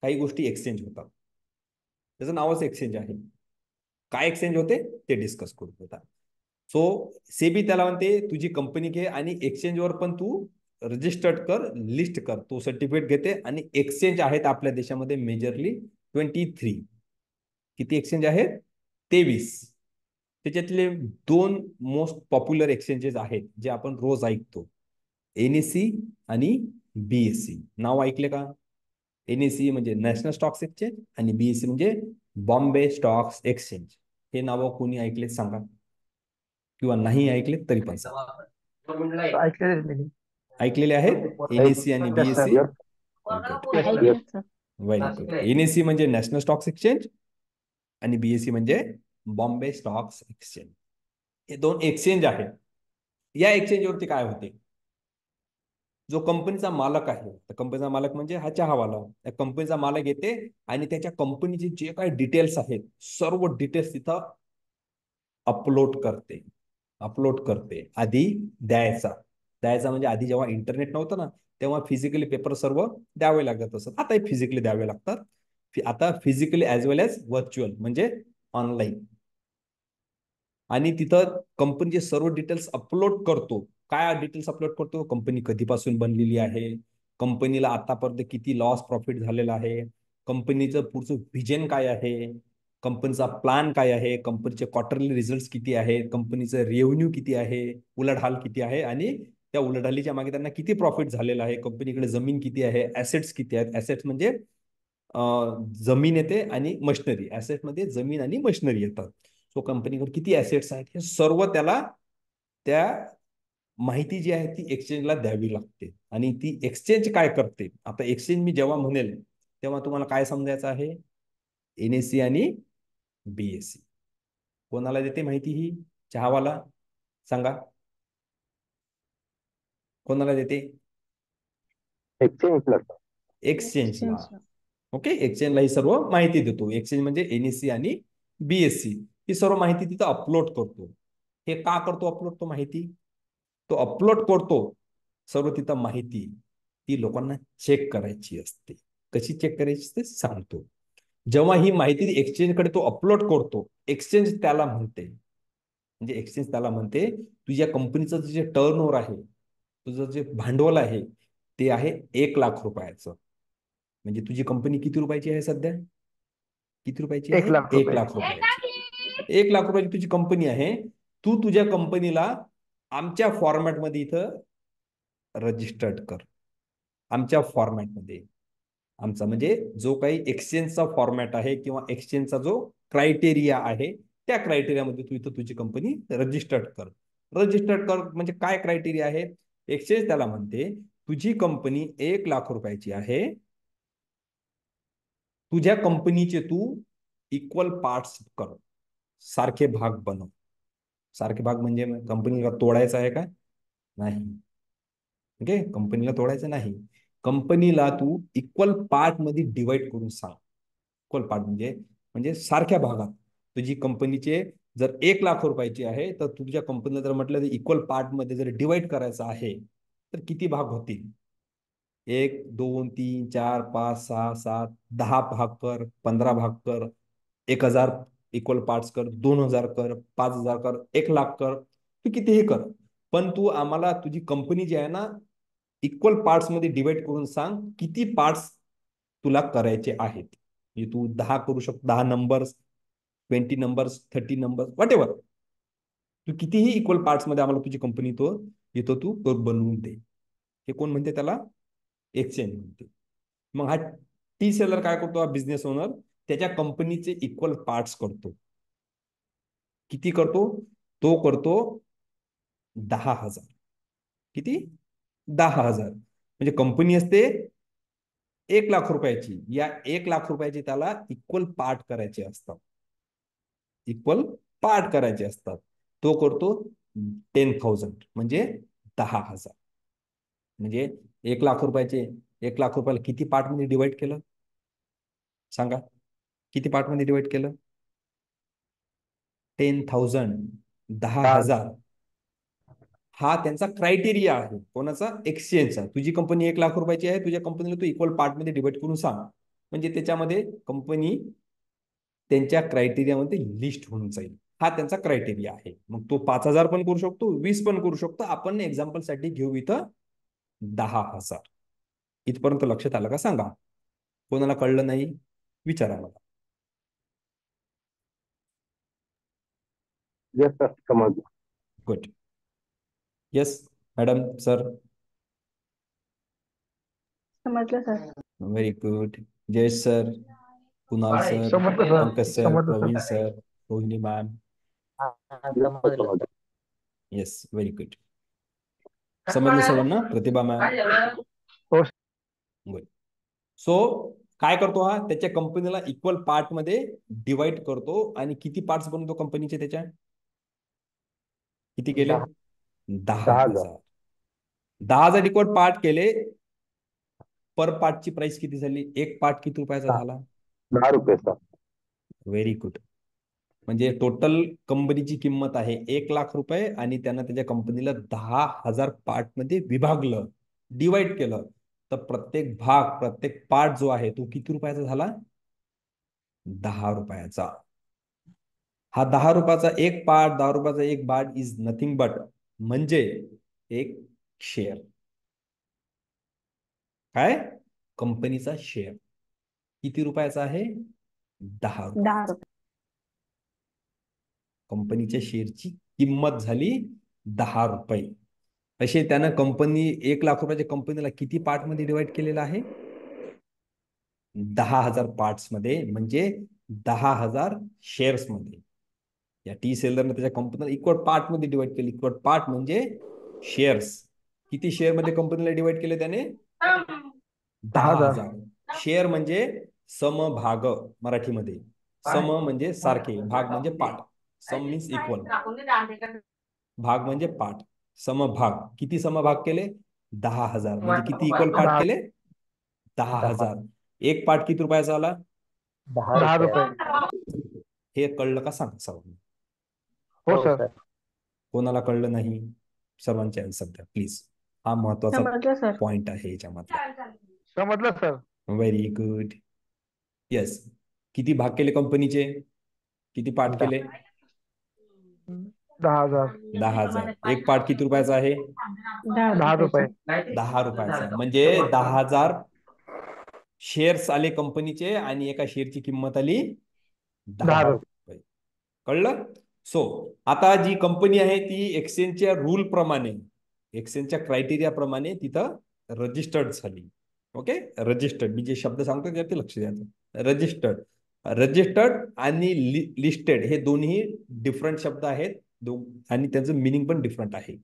काही गोष्टी एक्सचेंज होतात, त्याचं नावच एक्सचेंज आहे. काय एक्सचेंज होते ते डिस्कस करू होता. सो सेबी त्याला म्हणते तुझी कंपनी घे आणि एक्सचेंजवर पण तू रजिस्टर्ड कर, लिस्ट कर. तो सर्टिफिकेट घेते आणि एक्सचेंज आहेत आपल्या देशामध्ये मेजरली 23. किती एक्सचेंज आहेत? 23. त्याच्यातले 2 मोस्ट पॉप्युलर एक्सचेंजेस आहेत जे आपण रोज ऐकतो, एनएससी आणि बीएससी. नाव ऐकले का? एनएससी म्हणजे नॅशनल स्टॉक्स एक्सचेंज आणि बीएससी म्हणजे बॉम्बे स्टॉक्स एक्सचेंज. हे नाव कोणी ऐकले सांगा, किंवा नाही ऐकले तरी पण सांगा. ऐकलेले आहेत एनएससी आणि बीएससी? ऐकलं सर. Very good. एनएससी म्हणजे नॅशनल स्टॉक्स एक्सचेंज आणि बीएससी म्हणजे बॉम्बे स्टॉक्स एक्सचेंज. हे 2 एक्सचेंज आहेत. या एक्सचेंजवरती काय होते, जो कंपनीचा मालक आहे, तर कंपनीचा मालक म्हणजे हा चहावाला, त्या कंपनीचा मालक येते आणि त्याच्या कंपनीचे जे काही डिटेल्स आहेत सर्व डिटेल्स तिथं अपलोड करते. आधी द्यायचा द्यायचा म्हणजे आधी जेव्हा इंटरनेट नव्हतं ना, तेव्हा फिजिकली पेपर सर्व द्यावे लागत असत. आता फिजिकली द्यावे लागतात. आता फिजिकली ऍज वेल एज व्हर्च्युअल म्हणजे ऑनलाईन. आणि तिथं कंपनीचे सर्व डिटेल्स अपलोड करतो. काय डिटेल्स अपलोड करतो, कंपनी कधीपासून बनलेली आहे, कंपनीला आतापर्यंत किती लॉस प्रॉफिट झालेला आहे, कंपनीचं पुढचं व्हिजन काय आहे, कंपनीचा प्लॅन काय आहे, कंपनीचे क्वार्टरली रिझल्ट किती आहे, कंपनीचं रेव्हेन्यू किती आहे, उलाढाल किती आहे, आणि त्या उलाढालीच्या मागे त्यांना किती प्रॉफिट झालेला आहे, कंपनीकडे जमीन किती आहे, ऍसेट्स किती आहेत. ऍसेट्स म्हणजे जमीन येते आणि मशिनरी. ऍसेट मध्ये जमीन आणि मशिनरी येतात. सो कंपनीकडे किती ऍसेट्स आहेत हे सर्व त्याला त्या माहिती जी आहे ती एक्सचेंजला द्यावी लागते. आणि ती एक्सचेंज काय करते, आता एक्सचेंज मी जेव्हा म्हणेल तेव्हा तुम्हाला काय समजायचं आहे, एनएससी आणि बीएससी. कोणाला देते माहिती ही, चहावाला? सांगा कोणाला देते? एक्सचेंजला एक्सचेंजला. ओके, एक्सचेंजला ही सर्व माहिती देतो. एक्सचेंज म्हणजे एनएससी आणि बीएससी ही सर्व माहिती तिथं अपलोड करतो. हे का करतो अपलोड, तो माहिती तो अपलोड करतो सर्व तिथं माहिती. ती लोकांना चेक करायची असते. कशी चेक करायची ते सांगतो. जेव्हा ही माहिती एक्सचेंजकडे तो अपलोड करतो, एक्सचेंज त्याला म्हणते, म्हणजे एक्सचेंज त्याला म्हणते तुझ्या कंपनीचं जे टर्नओव्हर आहे, तुझं जे भांडवल आहे ते आहे 1,00,000 रुपयाचं. म्हणजे तुझी कंपनी किती रुपयाची आहे सध्या, किती रुपयाची 1 आहे, लाख 1 रुपये. लाख रुपयाची. 1 लाख रुपयाची तुझी कंपनी आहे. तू तुझ्या कंपनीला आमच्या फॉर्मॅटमध्ये इथं रजिस्टर्ड कर. आमच्या फॉर्मॅटमध्ये, आमचा म्हणजे जो काही एक्सचेंजचा फॉर्मॅट आहे किंवा एक्सचेंजचा जो क्रायटेरिया आहे त्या क्रायटेरियामध्ये तू इथं तुझी कंपनी रजिस्टर्ड कर. रजिस्टर्ड कर म्हणजे काय क्रायटेरिया आहे, एक्सचेंज त्याला म्हणते तुझी कंपनी 1 लाख रुपयाची आहे, तुझ्या कंपनीचे तू इक्वल पार्ट्स कर, सारखे भाग बनव. सारखे भाग म्हणजे कंपनीला तोडायचं आहे का, नाही. ओके, कंपनीला तोडायचं नाही. कंपनीला तू इक्वल पार्ट मध्ये डिवाइड करून सांग. इक्वल पार्ट म्हणजे म्हणजे सारख्या भागात. तुझी कंपनीचे जर 1 लाख रुपयाची आहे तर तुझ्या कंपनीला जर म्हटलं तर इक्वल पार्ट मध्ये जर डिवाइड करायचं आहे तर किती भाग होतील, 1 2 3 4 5 6 7 10 भाग कर, 15 भाग कर, 1,000 इक्वल पार्ट्स कर, 2,000 कर, 5,000 कर, 1 लाख कर, तू कितीही कर. पण तू आम्हाला तुझी कंपनी जी आहे ना इक्वल पार्ट्स मध्ये डिवाइड करून सांग किती पार्ट्स तुला करायचे आहेत. म्हणजे तू 10 करू शकतो, 10 numbers, 20 numbers, 30 numbers, whatever. तू कितीही इक्वल पार्ट्स मध्ये आम्हाला तुझी कंपनी तो येतो तू बनवून दे. हे कोण म्हणते, त्याला एक्सचेंज म्हणते. मग हा टी सेलर काय करतो, हा बिझनेस ओनर त्याच्या कंपनीचे इक्वल पार्ट्स करतो. किती करतो, तो करतो 10,000. किती, 10,000. म्हणजे कंपनी असते 1 लाख रुपयाची, या 1 लाख रुपयाची त्याला इक्वल पार्ट करायचे असतात. इक्वल पार्ट करायचे असतात. तो करतो 10,000 म्हणजे 10,000. म्हणजे 1 लाख रुपयाचे, 1 लाख रुपयाला किती पार्ट मध्ये डिवाइड केलं, सांगा किती पार्ट मध्ये डिवाइड केलं, 10,000, 10,000. हा त्यांचा क्रायटेरिया आहे, कोणाचा, एक्सचेंजचा. तुझी कंपनी 1 लाख रुपयाची आहे, तुझ्या कंपनीला तू इक्वल पार्ट मध्ये डिवाइड करून सांग. म्हणजे त्याच्यामध्ये कंपनी त्यांच्या क्रायटेरियामध्ये लिस्ट होऊन जाईल. हा त्यांचा क्रायटेरिया आहे. मग तो 5,000 पण करू शकतो, 20 पण करू शकतो. आपण एक्झाम्पल साठी घेऊ इथं 10,000. इथपर्यंत लक्षात आलं का, सांगा. कोणाला कळलं नाही विचारा मला. येस सर, समजलं. गुड. Yes madam, sir. समजलं sir. Very good. Jayesh sir, Kunal sir, समजलं सर. पंकज सर, समजलं Praveen sir. Sir, Rohini ma'am. समजलं. Yes, very good. समजलं सर्वांना, प्रतिभा मॅम. हो. गुड. सो काय करतो हा, त्याच्या कंपनीला इक्वल पार्ट मध्ये डिवाइड करतो. आणि किती पार्ट्स बनवतो कंपनीचे, त्याच्या किती केले, दहा 10,000. हजार 10,000 इक्वल पार्ट केले, पर पार्टची प्राइस किती झाली? एक पार्ट किती रुपयाचा झाला? 10 रुपये सर. Very good. म्हणजे टोटल कंपनीची किंमत आहे 1,00,000 रुपये आणि त्यानं त्याच्या कंपनीला 10,000 पार्ट मध्ये विभागलं, डिवाइड केलं, तर प्रत्येक भाग, प्रत्येक पार्ट जो आहे तो किती रुपयाचा झाला? 10 रुपयाचा. हा 10 रुपयाचा एक पार्ट, 10 रुपयाचा एक पार्ट इज नथिंग बट म्हणजे एक शेअर. काय? कंपनीचा शेअर किती रुपयाचा आहे? 10 रुपये. 10 रुपये. कंपनीच्या शेअरची किंमत झाली 10 रुपये. असे त्यानं कंपनी 1,00,000 रुपयाच्या कंपनीला किती पार्ट मध्ये डिवाइड केलेला आहे? 10,000 पार्ट्स मध्ये, म्हणजे 10,000 शेअर्स मध्ये. या टी सेलरने त्याच्या कंपनीला इक्वल पार्ट मध्ये डिवाइड केले. इक्वल पार्ट म्हणजे शेअर्स. किती शेअर मध्ये कंपनीला डिवाइड केले त्याने? 10,000. शेअर म्हणजे समभाग मराठीमध्ये. सम म्हणजे सारखे, भाग म्हणजे पार्ट. सम मीन्स इक्वल, भाग म्हणजे पार्ट. समभाग. किती समभाग केले? 10,000. म्हणजे किती इक्वल पार्ट केले? 10,000. एक पार्ट किती रुपयाचा आला? 10 रुपये. हे कळलं का? सांग सर्व. हो सर. कोणाला कळलं नाही? सर्वांचे आन्सर द्या प्लीज. हा महत्वाचा समजलं सर. पॉइंट आहे याच्यामधला. समजलं सर. Very good. येस. किती भाग केले कंपनीचे? किती पार्ट केले? 10,000. 10,000. एक पार्ट किती रुपयाचा आहे? 10 रुपये. 10 रुपयाचा. म्हणजे 10,000 शेअर्स आले कंपनीचे आणि एका शेअरची किंमत आली 10 रुपये. कळलं? सो आता जी कंपनी आहे ती एक्सचेंजच्या रूल प्रमाणे, एक्सचेंजच्या क्रायटेरिया प्रमाणे तिथं रजिस्टर्ड झाली. Okay, registered. मी जे शब्द सांगतो त्यात लक्ष द्यायचं. रजिस्टर्ड, रजिस्टर्ड आणि लिस्टेड हे दोन्ही डिफरंट शब्द आहेत आणि त्यांचं मिनिंग पण डिफरंट आहे.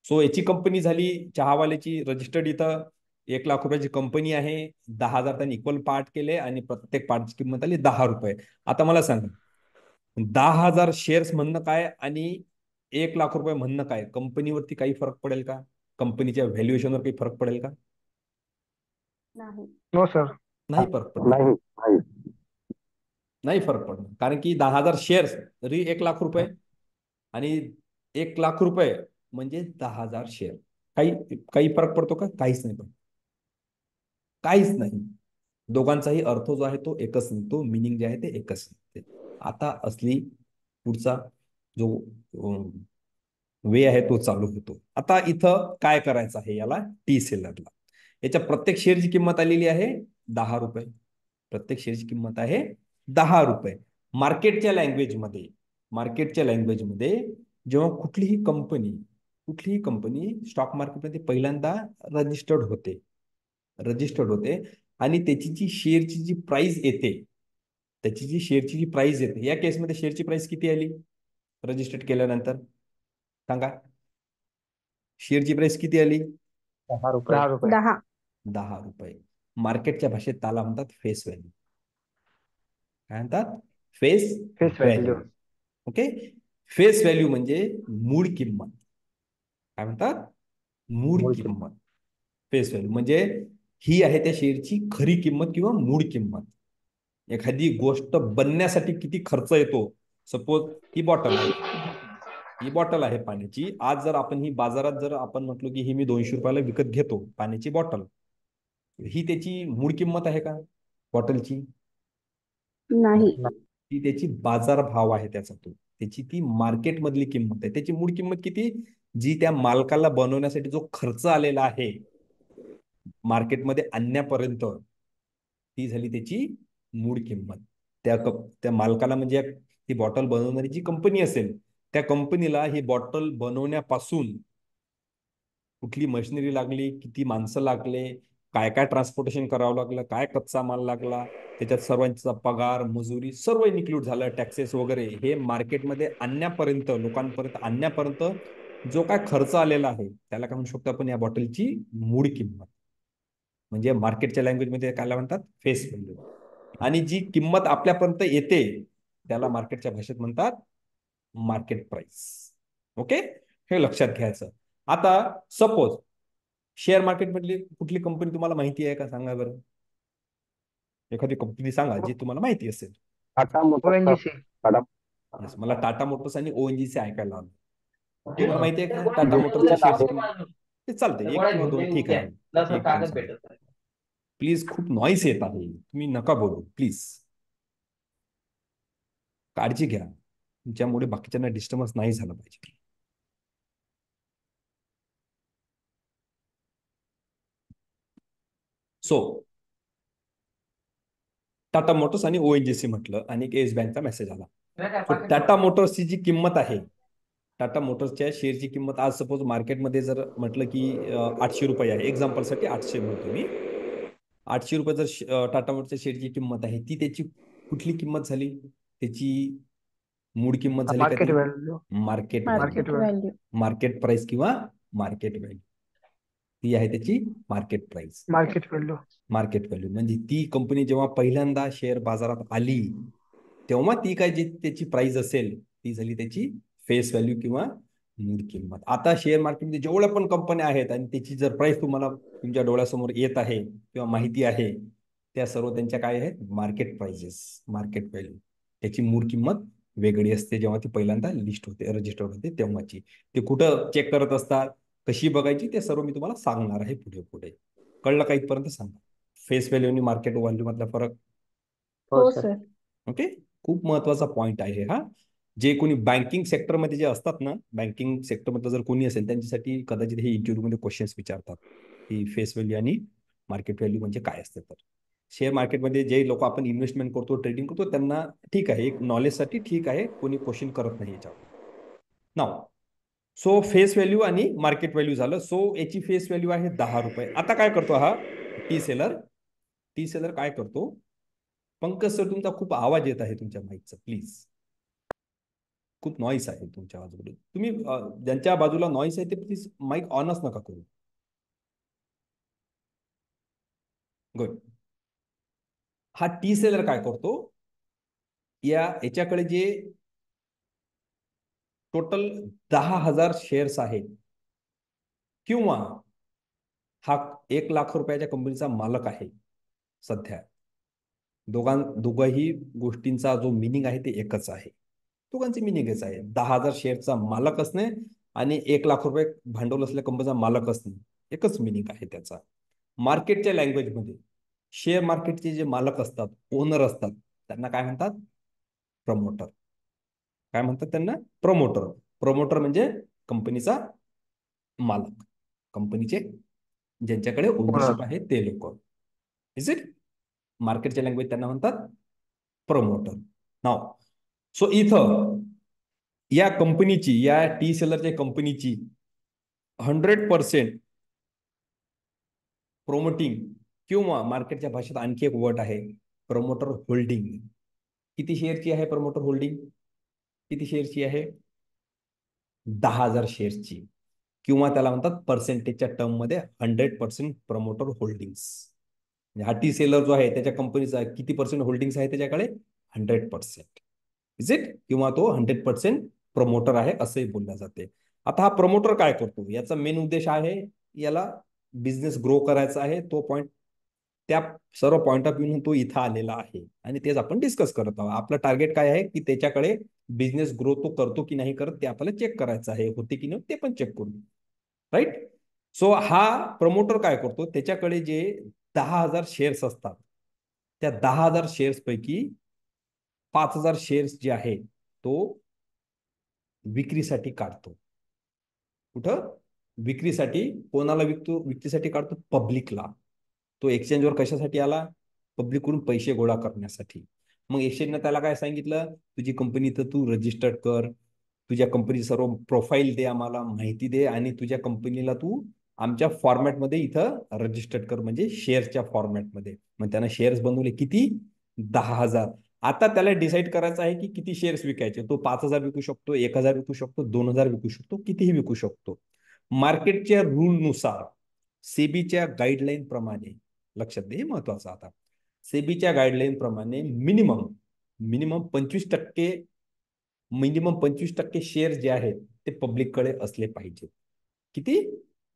सो याची कंपनी झाली चहावाल्याची रजिस्टर्ड. इथं 1,00,000 रुपयाची कंपनी आहे. 10,000 त्यांनी इक्वल पार्ट केले आणि प्रत्येक पार्टची किंमत आली 10 रुपये. आता मला सांगा, 10,000 शेअर्स म्हणणं काय आणि 1,00,000 रुपये म्हणणं काय? कंपनीवरती काही फरक पडेल का? कंपनीच्या व्हॅल्युएशनवर काही फरक पडेल का? नाही. No sir. नाही फरक पडणार. नाही. नाही फरक पडणार. कारण की 10,000 शेअर्स तरी 1,00,000 रुपये आणि 1,00,000 रुपये म्हणजे 10,000 शेअर. काही फरक पडतो का? काहीच नाही पडत. काहीच नाही. दोघांचाही अर्थ जो आहे तो एकच निघतो, मिनिंग जे आहे ते एकच निघते. आता असली पुढचा जो वे आहे तो चालू होतो. आता इथं काय करायचं आहे याला? टी सेलरला याच्या प्रत्येक शेअरची किंमत आलेली आहे 10 रुपये. प्रत्येक शेअरची किंमत आहे 10 रुपये. मार्केटच्या लँग्वेजमध्ये जेव्हा कुठलीही कंपनी स्टॉक मार्केटमध्ये पहिल्यांदा रजिस्टर्ड होते आणि त्याची जी शेअरची जी प्राइस येते, या केसमध्ये शेअरची प्राइस किती आली रजिस्टर्ड केल्यानंतर? सांगा, शेअरची प्राइस किती आली? 10 रुपये. 10 रुपये. 10. 10 रुपये. मार्केटच्या भाषेत त्याला म्हणतात फेस व्हॅल्यू. काय म्हणतात? Face value. Okay, face value म्हणजे मूळ किंमत. काय म्हणतात? मूळ किंमत. फेस व्हॅल्यू म्हणजे ही आहे त्या शेअरची खरी किंमत किंवा मूळ किंमत. एखादी गोष्ट बनण्यासाठी किती खर्च येतो. सपोज ही बॉटल आहे पाण्याची. आज जर आपण ही बाजारात जर आपण म्हटलो की ही मी 200 रुपयाला विकत घेतो पाण्याची बॉटल, ही त्याची मूळ किंमत आहे का बॉटलची? नाही. ती त्याची बाजार भाव आहे त्याचा, त्याची ती मार्केट मधली किंमत आहे. त्याची मूळ किंमत किती? जी त्या मालकाला बनवण्यासाठी जो खर्च आलेला आहे मार्केटमध्ये आणण्यापर्यंत, ती झाली त्याची मूळ किंमत. त्या मालकाला म्हणजे ती बॉटल बनवणारी जी कंपनी असेल त्या कंपनीला ही बॉटल बनवण्यापासून कुठली मशिनरी लागली, किती माणसं लागले, काय काय ट्रान्सपोर्टेशन करावं लागलं, काय कच्चा माल लागला, त्याच्यात सर्वांचा पगार, मजुरी सर्व इन्क्लूड झालं, टॅक्सेस वगैरे, हे मार्केटमध्ये आणण्यापर्यंत, लोकांपर्यंत आणण्यापर्यंत जो काय खर्च आलेला आहे त्याला काय म्हणू शकतो आपण? या बॉटलची मूळ किंमत. म्हणजे मार्केटच्या लँग्वेजमध्ये काय म्हणतात? Face value. आणि जी किंमत आपल्यापर्यंत येते त्याला मार्केटच्या भाषेत म्हणतात मार्केट प्राइस. ओके, हे लक्षात घ्यायचं. आता सपोज शेअर मार्केट मधली कुठली कंपनी तुम्हाला माहिती आहे का, सांगा बरं. एखादी कंपनी सांगा जी तुम्हाला माहिती असेल. Tata Motors. ONGC. Tata Yes, मला टाटा मोटर्स आणि ONGC ऐकायला आलं. तुम्हाला माहिती आहे का टाटा मोटर्सच्या Indian शेअर्स आहे. किंमत? ते चालते, 1 किंवा 2 ठीक आहे. एकदम चालतंय. प्लीज खूप नॉईस येत आहे, तुम्ही नका बोलू प्लीज. काळजी घ्या, ज्यामुळे बाकीच्यांना डिस्टर्बन्स नाही झालं पाहिजे. सो टाटा मोटर्स आणि ONGC म्हटलं आणि येस बँकचा मेसेज आला. So, टाटा मोटर्सची जी किंमत आहे, टाटा मोटर्सच्या शेअरची किंमत आज सपोज मार्केटमध्ये जर म्हटलं की 800 रुपये आहे, एक्झाम्पलसाठी 800 म्हणतो मी. 800 रुपये जर टाटा मोटर्सच्या शेअरची किंमत आहे, ती त्याची कुठली किंमत झाली? त्याची मूळ किंमत झाली का मार्केट ती? Value. Market market value. Value. Market price किंवा मार्केट व्हॅल्यू, ती आहे त्याची market price. Market value. Market value म्हणजे ती कंपनी जेव्हा पहिल्यांदा शेअर बाजारात आली तेव्हा ती काय जी त्याची प्राइस असेल ती झाली त्याची फेस व्हॅल्यू किंवा मूळ किंमत. आता शेअर मार्केटमध्ये जेवढ्या पण कंपन्या आहेत आणि त्याची जर प्राइस तुम्हाला तुमच्या डोळ्यासमोर येत आहे किंवा माहिती आहे, त्या सर्व त्यांच्या काय आहेत? Market prices, market value. त्याची मूळ किंमत वेगळी असते जेव्हा ती पहिल्यांदा लिस्ट होते, रजिस्टर होते तेव्हाची. ते कुठं चेक करत असतात, कशी बघायची, ते सर्व मी तुम्हाला सांगणार आहे पुढे पुढे. कळलं का इथपर्यंत? सांगा. फेस व्हॅल्यू आणि मार्केट व्हॅल्यू मधला फरक. हो सर. ओके, खूप महत्वाचा पॉइंट आहे हा. जे कोणी बँकिंग सेक्टरमध्ये जे असतात ना, बँकिंग सेक्टरमध्ये जर कोणी असेल त्यांच्यासाठी कदाचित हे इंटरव्ह्यूमध्ये क्वेश्चन्स विचारतात की फेस व्हॅल्यू आणि मार्केट व्हॅल्यू म्हणजे काय असते. तर शेअर मार्केटमध्ये जे लोक आपण इन्व्हेस्टमेंट करतो, ट्रेडिंग करतो, त्यांना ठीक आहे, एक नॉलेजसाठी ठीक आहे, कोणी क्वेश्चन करत नाही याच्यावर. नाव सो फेस व्हॅल्यू आणि मार्केट व्हॅल्यू झालं. सो याची फेस व्हॅल्यू आहे 10 रुपये. आता काय करतो हा टी सेलर काय करतो? पंकज सर, तुमचा खूप आवाज येत आहे तुमच्या माईकचा, प्लीज. खूप नॉईस आहे तुमच्या बाजूला. तुम्ही ज्यांच्या बाजूला नॉईस आहे ते प्लीज माईक ऑनच नका करू. गुड. हा टी सेलर काय करतो? याच्याकडे जे टोटल 10,000 शेअर्स आहेत किंवा हा 1 लाख रुपयाच्या कंपनीचा मालक आहे सध्या, दोघाही गोष्टींचा जो मिनिंग आहे ते एकच आहे. दोघांचे मिनिंग हेच आहे. 10,000 शेअरचा मालक असणे आणि 1 लाख रुपये भांडवल असलेल्या कंपनीचा मालक असणे, एकच मिनिंग आहे त्याचा. मार्केटच्या लँग्वेजमध्ये शेअर मार्केटचे जे मालक असतात, ओनर असतात, त्यांना काय म्हणतात? प्रमोटर. काय म्हणतात त्यांना? प्रमोटर. प्रमोटर म्हणजे कंपनीचा मालक, कंपनीचे ज्यांच्याकडे ओनरशिप आहे ते लोक. Is it? मार्केटच्या लँग्वेज त्यांना म्हणतात प्रमोटर. नाव सो इथं या कंपनीची, या टी सेलरच्या कंपनीची 100% प्रोमोटिंग किंवा मार्केटच्या भाषेत आणखी एक वर्ड आहे प्रमोटर होल्डिंग. किती शेअरची आहे प्रमोटर होल्डिंग? किती शेअरची आहे? 10,000 शेअर्सची, किंवा त्याला म्हणतात पर्सेंटेजच्या टर्म मध्ये 100% प्रमोटर होल्डिंग्स. हा टी सेलर जो आहे त्याच्या कंपनीचा किती पर्सेंट होल्डिंग्स आहे त्याच्याकडे? 100%. Is it? किंवा तो 100% प्रमोटर आहे असंही बोलल्या जाते. आता हा प्रमोटर काय करतो? याचा मेन उद्देश आहे याला बिझनेस ग्रो करायचा आहे. तो पॉइंट, त्या सर्व पॉइंट ऑफ व्ह्यू तो इथं आलेला आहे आणि तेच आपण डिस्कस करत आहोत. आपलं टार्गेट काय आहे की त्याच्याकडे बिझनेस ग्रो तो करतो की नाही करत ते आपल्याला चेक करायचं आहे, होते की नाही ते पण चेक करू. राईट? सो हा प्रमोटर काय करतो? त्याच्याकडे जे 10,000 शेअर्स असतात, त्या 10,000 शेअर्स पैकी 5,000 शेअर्स जे आहे तो विक्रीसाठी काढतो. कुठं? विक्रीसाठी. कोणाला विकतो? विक्रीसाठी काढतो पब्लिकला. तो एक्सचेंजवर कशासाठी आला? पब्लिककडून पैसे गोळा करण्यासाठी. मग एक्सचेंजने त्याला काय सांगितलं? तुझी कंपनी तर तू रजिस्टर्ड कर, तुझ्या कंपनीची सर्व प्रोफाईल दे, आम्हाला माहिती दे, आणि तुझ्या कंपनीला तू आमच्या फॉर्मॅटमध्ये इथं रजिस्टर्ड कर, म्हणजे शेअर्सच्या फॉर्मॅटमध्ये. मग त्यानं शेअर्स बनवले किती? 10,000. आता त्याला डिसाईड करायचं आहे की किती शेअर्स विकायचे. तो 5,000 विकू शकतो, 1,000 विकू शकतो, 2,000 विकू शकतो, कितीही विकू शकतो. मार्केटच्या रूलनुसार, सेबीच्या गाईडलाईन प्रमाणे, लक्षात दे महत्वाचं, आता सेबीच्या गाईडलाईन प्रमाणे मिनिमम 25% शेअर जे आहेत ते पब्लिककडे असले पाहिजे. किती?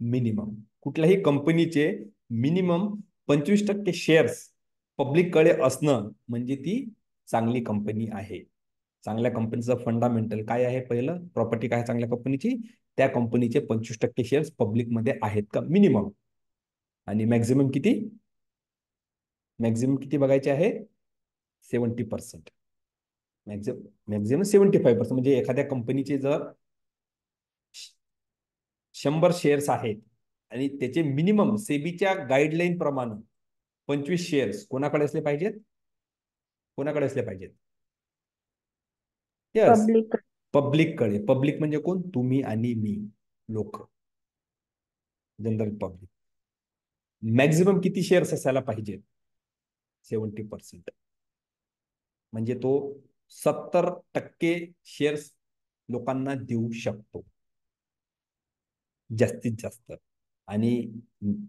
मिनिमम. कुठल्याही कंपनीचे मिनिमम 25% शेअर्स पब्लिककडे असणं म्हणजे ती चांगली कंपनी आहे. चांगल्या कंपनीचं फंडामेंटल काय आहे? पहिलं, प्रॉपर्टी काय चांगल्या कंपनीची? त्या कंपनीचे 25% शेअर्स पब्लिकमध्ये आहेत का? मिनिमम. आणि मॅक्झिमम किती? मॅक्झिमम किती बघायचे आहे? 70%. मॅक्झिमम 75%. म्हणजे एखाद्या कंपनीचे जर 100 शेअर्स आहेत आणि त्याचे मिनिमम सेबीच्या गाईडलाईन प्रमाणे 25 शेअर्स कोणाकडे असले पाहिजेत? कोणाकडे असले पाहिजेत? Yes, public. पब्लिककडे. पब्लिक म्हणजे कोण? तुम्ही आणि मी, लोक, जनरल पब्लिक. मॅक्झिमम किती शेअर्स असायला पाहिजे? 70%. म्हणजे तो 70% शेअर्स लोकांना देऊ शकतो जास्तीत जास्त. आणि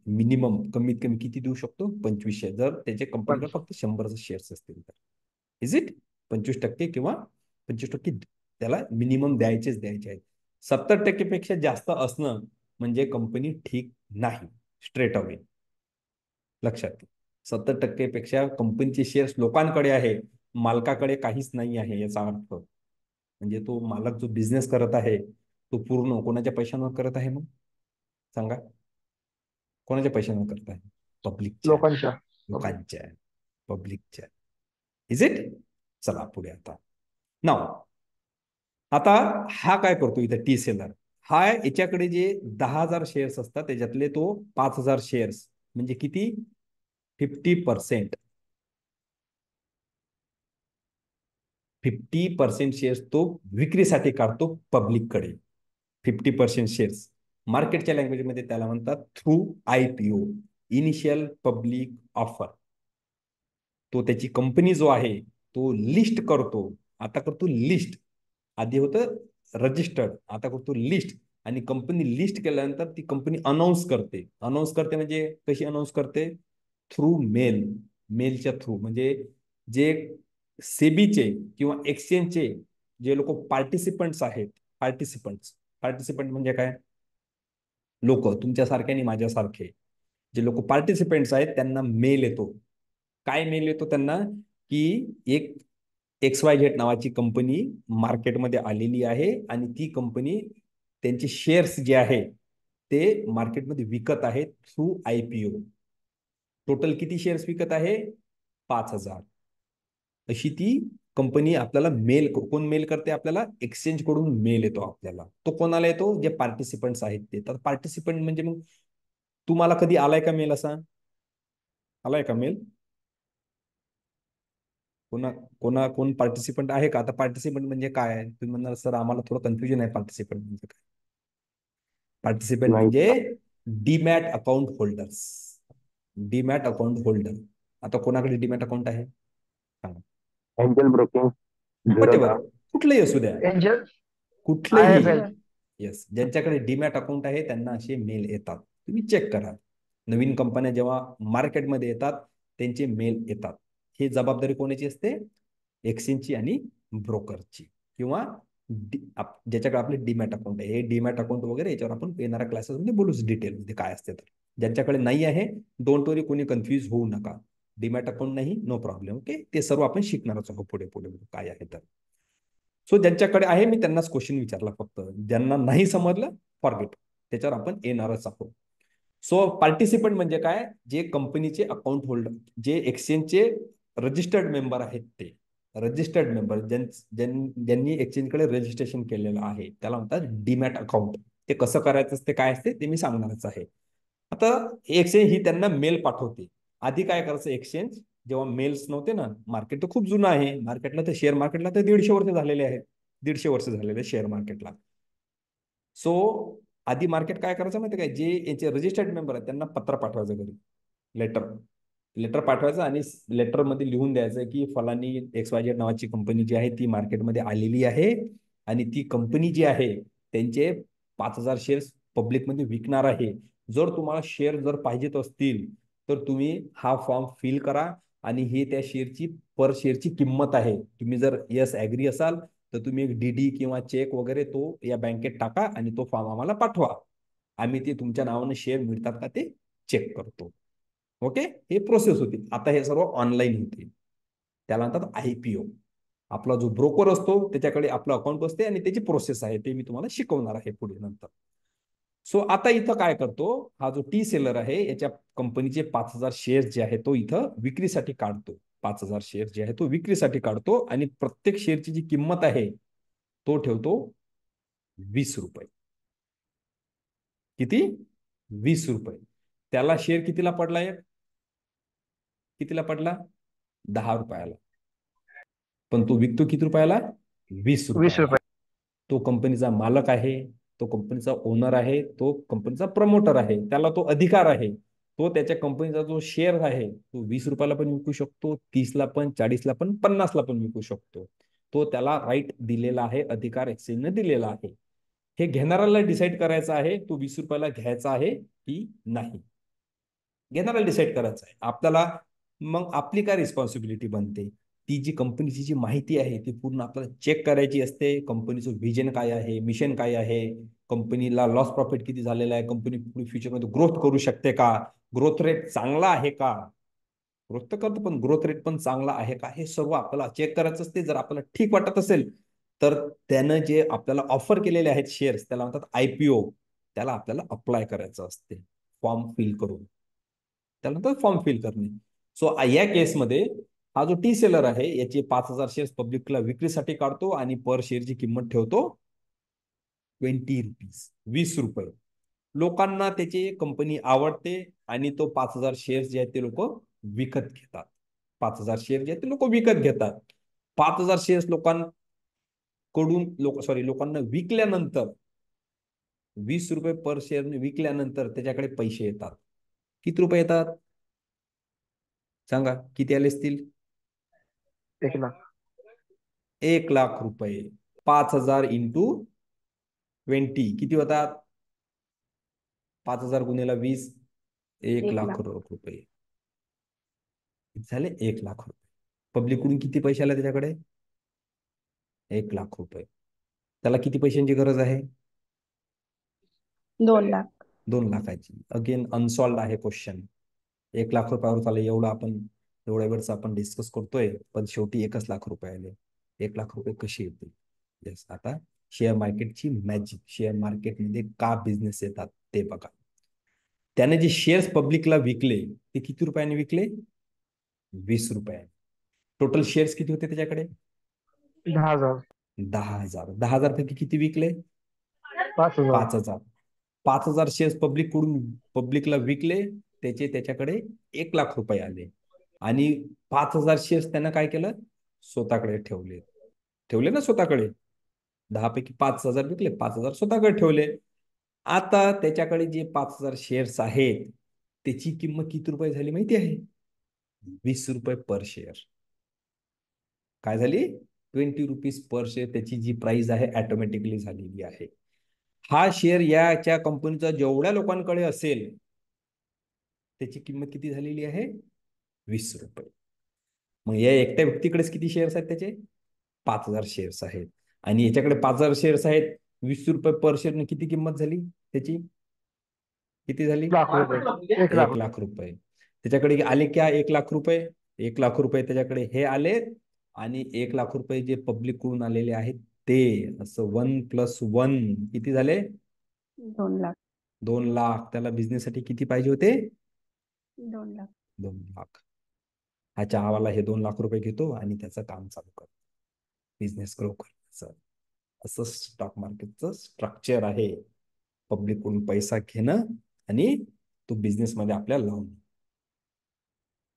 मिनिमम कमीत कमी किती देऊ शकतो? 25 शेअर. जर त्याच्या कंपनीकडे फक्त 100 शेअर्स असतील तर. Is it? 25% किंवा 25% त्याला मिनिमम द्यायचे आहेत. 70% पेक्षा जास्त असणं म्हणजे कंपनी ठीक नाही, स्ट्रेट अवे. लक्षात घ्या. 70% पेक्षा कंपनीचे शेअर्स लोकांकडे आहे, मालकाकडे काहीच नाही आहे याचा अर्थ. म्हणजे तो मालक जो बिझनेस करत आहे तो पूर्ण कोणाच्या पैशांवर करत आहे? मग सांगा, कोणाच्या पैशांवर करत आहे? पब्लिकच्या. लोकांच्या. लोकांच्या, पब्लिकच्या. Is it? चला पुढे. आता नाव, आता हा काय करतो इथं? टी सेलर हा, याच्याकडे जे 10,000 शेअर्स असतात त्याच्यातले तो 5,000 शेअर्स म्हणजे किती? 50%. 50% शेअर्स तो विक्रीसाठी काढतो पब्लिककडे. 50% शेअर्स मार्केटच्या लँग्वेजमध्ये त्याला म्हणतात through IPO, initial public offer. तो त्याची कंपनी जो आहे तो लिस्ट करतो. आता करतो लिस्ट. आधी होतं रजिस्टर्ड, आता करतो लिस्ट. आणि कंपनी लिस्ट केल्यानंतर ती कंपनी अनाऊन्स करते. अनाऊन्स करते म्हणजे कशी अनाऊन्स करते? Through mail. मेलच्या थ्रू. म्हणजे जे सेबीचे किंवा एक्सचेंजचे जे लोक पार्टिसिपंट्स आहेत, पार्टिसिपंट म्हणजे काय? लोक तुमच्यासारखे आणि माझ्यासारखे जे लोक पार्टिसिपेंट्स आहेत त्यांना मेल येतो. काय मेल येतो त्यांना? की एक XYZ नावाची कंपनी मार्केटमध्ये आलेली आहे आणि ती कंपनी त्यांचे शेअर्स जे आहे ते मार्केटमध्ये विकत आहेत थ्रू IPO. टोटल किती शेअर्स विकत आहे? 5,000. अशी ती कंपनी आपल्याला मेल, कोण मेल करते आपल्याला? एक्सचेंज कडून मेल येतो आपल्याला. तो कोणाला येतो? जे पार्टिसिपंट्स आहेत ते. तर पार्टिसिपंट म्हणजे मग तुम्हाला कधी आलाय का मेल? असा आलाय का मेल? कोण पार्टिसिपंट आहे का? आता पार्टिसिपंट म्हणजे काय? तुम्ही म्हणणार सर आम्हाला थोडं कन्फ्युजन आहे, पार्टिसिपंट म्हणजे काय? पार्टिसिपंट नाही. म्हणजे demat account holders. Demat account holder. आता कोणाकडे डीमॅट अकाउंट आहे सांगा? Angel broking, whatever, Zerodha. कुठलंही असू द्या, एंजल. कुठलंही. IFL. येस, ज्यांच्याकडे डीमॅट अकाउंट आहे त्यांना असे मेल येतात. तुम्ही चेक करा. नवीन कंपन्या जेव्हा मार्केटमध्ये येतात त्यांचे मेल येतात. ही जबाबदारी कोणाची असते? एक्सचेंजची आणि ब्रोकरची. किंवा ज्याच्याकडे आपले डीमॅट अकाउंट आहे. हे डीमॅट अकाउंट वगैरे याच्यावर आपण येणाऱ्या क्लासेसमध्ये बोलूच डिटेलमध्ये काय असते. तर ज्यांच्याकडे नाही आहे डोंट वरी, कोणी कन्फ्यूज होऊ नका. डीमॅट अकाउंट नाही, नो प्रॉब्लेम. ओके, ते सर्व आपण शिकणारच आहोत पुढे पुढे काय आहे तर. सो ज्यांच्याकडे आहे मी त्यांनाच क्वेश्चन विचारला फक्त. ज्यांना नाही समजलं फॉरगेट, त्याच्यावर आपण येणारच आहोत. सो पार्टिसिपंट म्हणजे काय? जे कंपनीचे अकाउंट होल्डर, जे एक्सचेंजचे रजिस्टर्ड मेंबर आहेत ते. रजिस्टर्ड मेंबर ज्यांनी एक्सचेंजकडे रजिस्ट्रेशन केलेलं आहे त्याला म्हणतात डीमॅट अकाउंट. ते कसं करायचं असते, काय असते ते मी सांगणारच आहे. आता एक्सचेंज ही त्यांना मेल पाठवते. आधी काय करायचं? एक्सचेंज जेव्हा मेल्स नव्हते ना, मार्केट तर खूप जुनं आहे. मार्केटला तर शेअर मार्केटला तर 150 वर्ष झालेले आहेत. 150 वर्ष झालेले शेअर मार्केटला. सो आधी मार्केट काय करायचं माहिती काय? जे याचे रजिस्टर्ड मेंबर आहेत त्यांना पत्र पाठवायचं घरी, लेटर पाठवायचं आणि लेटरमध्ये लिहून द्यायचं की फलानी XYZ नावाची कंपनी जी आहे ती मार्केटमध्ये आलेली आहे आणि ती कंपनी जी आहे त्यांचे 5,000 शेअर्स पब्लिकमध्ये विकणार आहे. जर तुम्हाला शेअर जर पाहिजेत असतील तर तुम्ही हा फॉर्म फिल करा आणि हे त्या शेअरची पर शेअरची किंमत आहे. तुम्ही जर यस ॲग्री असाल तर तुम्ही एक डीडी किंवा चेक वगैरे तो या बँकेत टाका आणि तो फॉर्म आम्हाला पाठवा. आम्ही ते तुमच्या नावाने शेअर मिळतात का ते चेक करतो. ओके, हे प्रोसेस होती. आता हे सर्व ऑनलाईन होते. त्याला म्हणतात IPO. आपला जो ब्रोकर असतो त्याच्याकडे आपलं अकाउंट असते आणि त्याची प्रोसेस आहे ते मी तुम्हाला शिकवणार आहे पुढे नंतर. सो आता इथं काय करतो, हा जो टी सेलर आहे याच्या कंपनीचे 5,000 शेअर जे आहे तो इथं विक्रीसाठी काढतो. 5,000 शेअर जे आहे तो विक्रीसाठी काढतो आणि प्रत्येक शेअरची जी किंमत आहे तो ठेवतो 20 रुपये. किती? 20 रुपये. त्याला शेअर कितीला पडला? कितीला पडला? 10 रुपयाला. पण तो विकतो किती रुपयाला? 20 रुपयाला. तो कंपनीचा मालक आहे, तो कंपनीचा ओनर आहे, तो कंपनीचा प्रमोटर आहे, त्याला तो अधिकार आहे. तो त्याच्या कंपनीचा जो शेअर आहे तो 20 रुपयाला पण विकू शकतो, 30ला पण, 40ला पण, 50ला पण विकू शकतो. तो त्याला राईट दिलेला आहे, अधिकार एक्सचेंजने दिलेला आहे. हे घेणाऱ्याला डिसाईड करायचं आहे तो 20 रुपयाला घ्यायचा आहे की नाही. घेणाऱ्याला डिसाईड करायचं आहे. आपल्याला मग आपली काय रिस्पॉन्सिबिलिटी बनते, ती जी कंपनीची जी माहिती आहे ती पूर्ण आपल्याला चेक करायची असते. कंपनीचं व्हिजन काय आहे, मिशन काय आहे, कंपनीला लॉस प्रॉफिट किती झालेला आहे, कंपनी फ्युचरमध्ये ग्रोथ करू शकते का, ग्रोथ रेट चांगला आहे का, ग्रोथ तर करतो पण ग्रोथ रेट पण चांगला आहे का, हे सर्व आपल्याला चेक करायचं असते. जर आपल्याला ठीक वाटत असेल तर त्यानं जे आपल्याला ऑफर केलेले आहेत शेअर्स त्याला म्हणतात IPO, त्याला आपल्याला अप्लाय करायचं असते फॉर्म फिल करून. त्यानंतर फॉर्म फिल करणे. सो या केसमध्ये हा जो टी सेलर आहे याचे 5,000 शेअर्स पब्लिकला विक्रीसाठी काढतो आणि पर शेअरची किंमत ठेवतो 20 रुपीज, 20 रुपये. लोकांना त्याची कंपनी आवडते आणि तो 5,000 शेअर्स जे आहेत ते लोक विकत घेतात. 5,000 शेअर जे आहेत ते लोक विकत घेतात. 5,000 शेअर्स लोकांना विकल्यानंतर 20 रुपये पर शेअर विकल्यानंतर त्याच्याकडे पैसे येतात. किती रुपये येतात सांगा, किती आले असतील? 1,00,000. 1,00,000 रुपये. 5,000 इंटू 20 किती होतात? 5,000 गुणिले 20, 1,00,000 रुपये झाले. 1,00,000 रुपये. पब्लिककडून किती पैसे आले त्याच्याकडे? 1,00,000 रुपये. त्याला किती पैशांची गरज आहे? 2,00,000. 2 लाखाची. अगेन अनसॉल्ड आहे क्वेश्चन. 1,00,000 रुपयावर चालेल एवढ्या वेळेस आपण डिस्कस करतोय, पण शेवटी 1,00,000 रुपये आले. 1,00,000 रुपये कसे येतील? येस, आता शेअर मार्केटची मॅजिक, शेअर मार्केटमध्ये का बिझनेस येतात ते बघा. त्याने जे शेअर्स पब्लिकला विकले ते किती रुपयाने विकले? 20 रुपयाने. टोटल शेअर्स किती होते त्याच्याकडे? 10,000. 10,000. 10,000 पैकी किती विकले? 5,000. 5,000. 5,000 शेअर्स पब्लिकला विकले, त्याच्याकडे 1,00,000 रुपये आले आणि 5,000 शेअर्स त्यानं काय केलं? स्वतःकडे ठेवले ना स्वतःकडे. 10 पैकी 5,000 विकले, 5,000 स्वतःकडे ठेवले. आता त्याच्याकडे जे 5,000 शेअर्स आहेत त्याची किंमत किती रुपये झाली माहिती आहे? 20 रुपये पर शेअर. काय झाली? 20 रुपीज पर शेअर त्याची जी प्राइस आहे ऑटोमॅटिकली झालेली आहे. हा शेअर याच्या कंपनीचा जेवढ्या लोकांकडे असेल त्याची किंमत किती झालेली आहे? 20 रुपये. मग या एकट्या व्यक्तीकडेच किती शेअर्स आहेत त्याचे? 5,000 शेअर्स आहेत आणि याच्याकडे 5,000 शेअर्स आहेत. 20 रुपये पर शेअर किती किंमत झाली त्याची? किती झाली? 1,00,000 रुपये. त्याच्याकडे आले क्या? 1,00,000 रुपये. 1,00,000 रुपये त्याच्याकडे हे आले आणि 1,00,000 रुपये जे पब्लिक कडून आलेले आहेत ते असं 1 + 1 किती झाले? 2,00,000. 2,00,000. त्याला बिझनेससाठी किती पाहिजे होते? 2,00,000. 2,00,000. हा चहावाला हे 2,00,000 रुपये घेतो आणि त्याचं काम चालू करतो, बिझनेस ग्रो करण्याचं. असं स्टॉक मार्केटचं स्ट्रक्चर आहे. पब्लिककडून पैसा घेणं आणि तो बिझनेस मध्ये आपल्याला लावणं.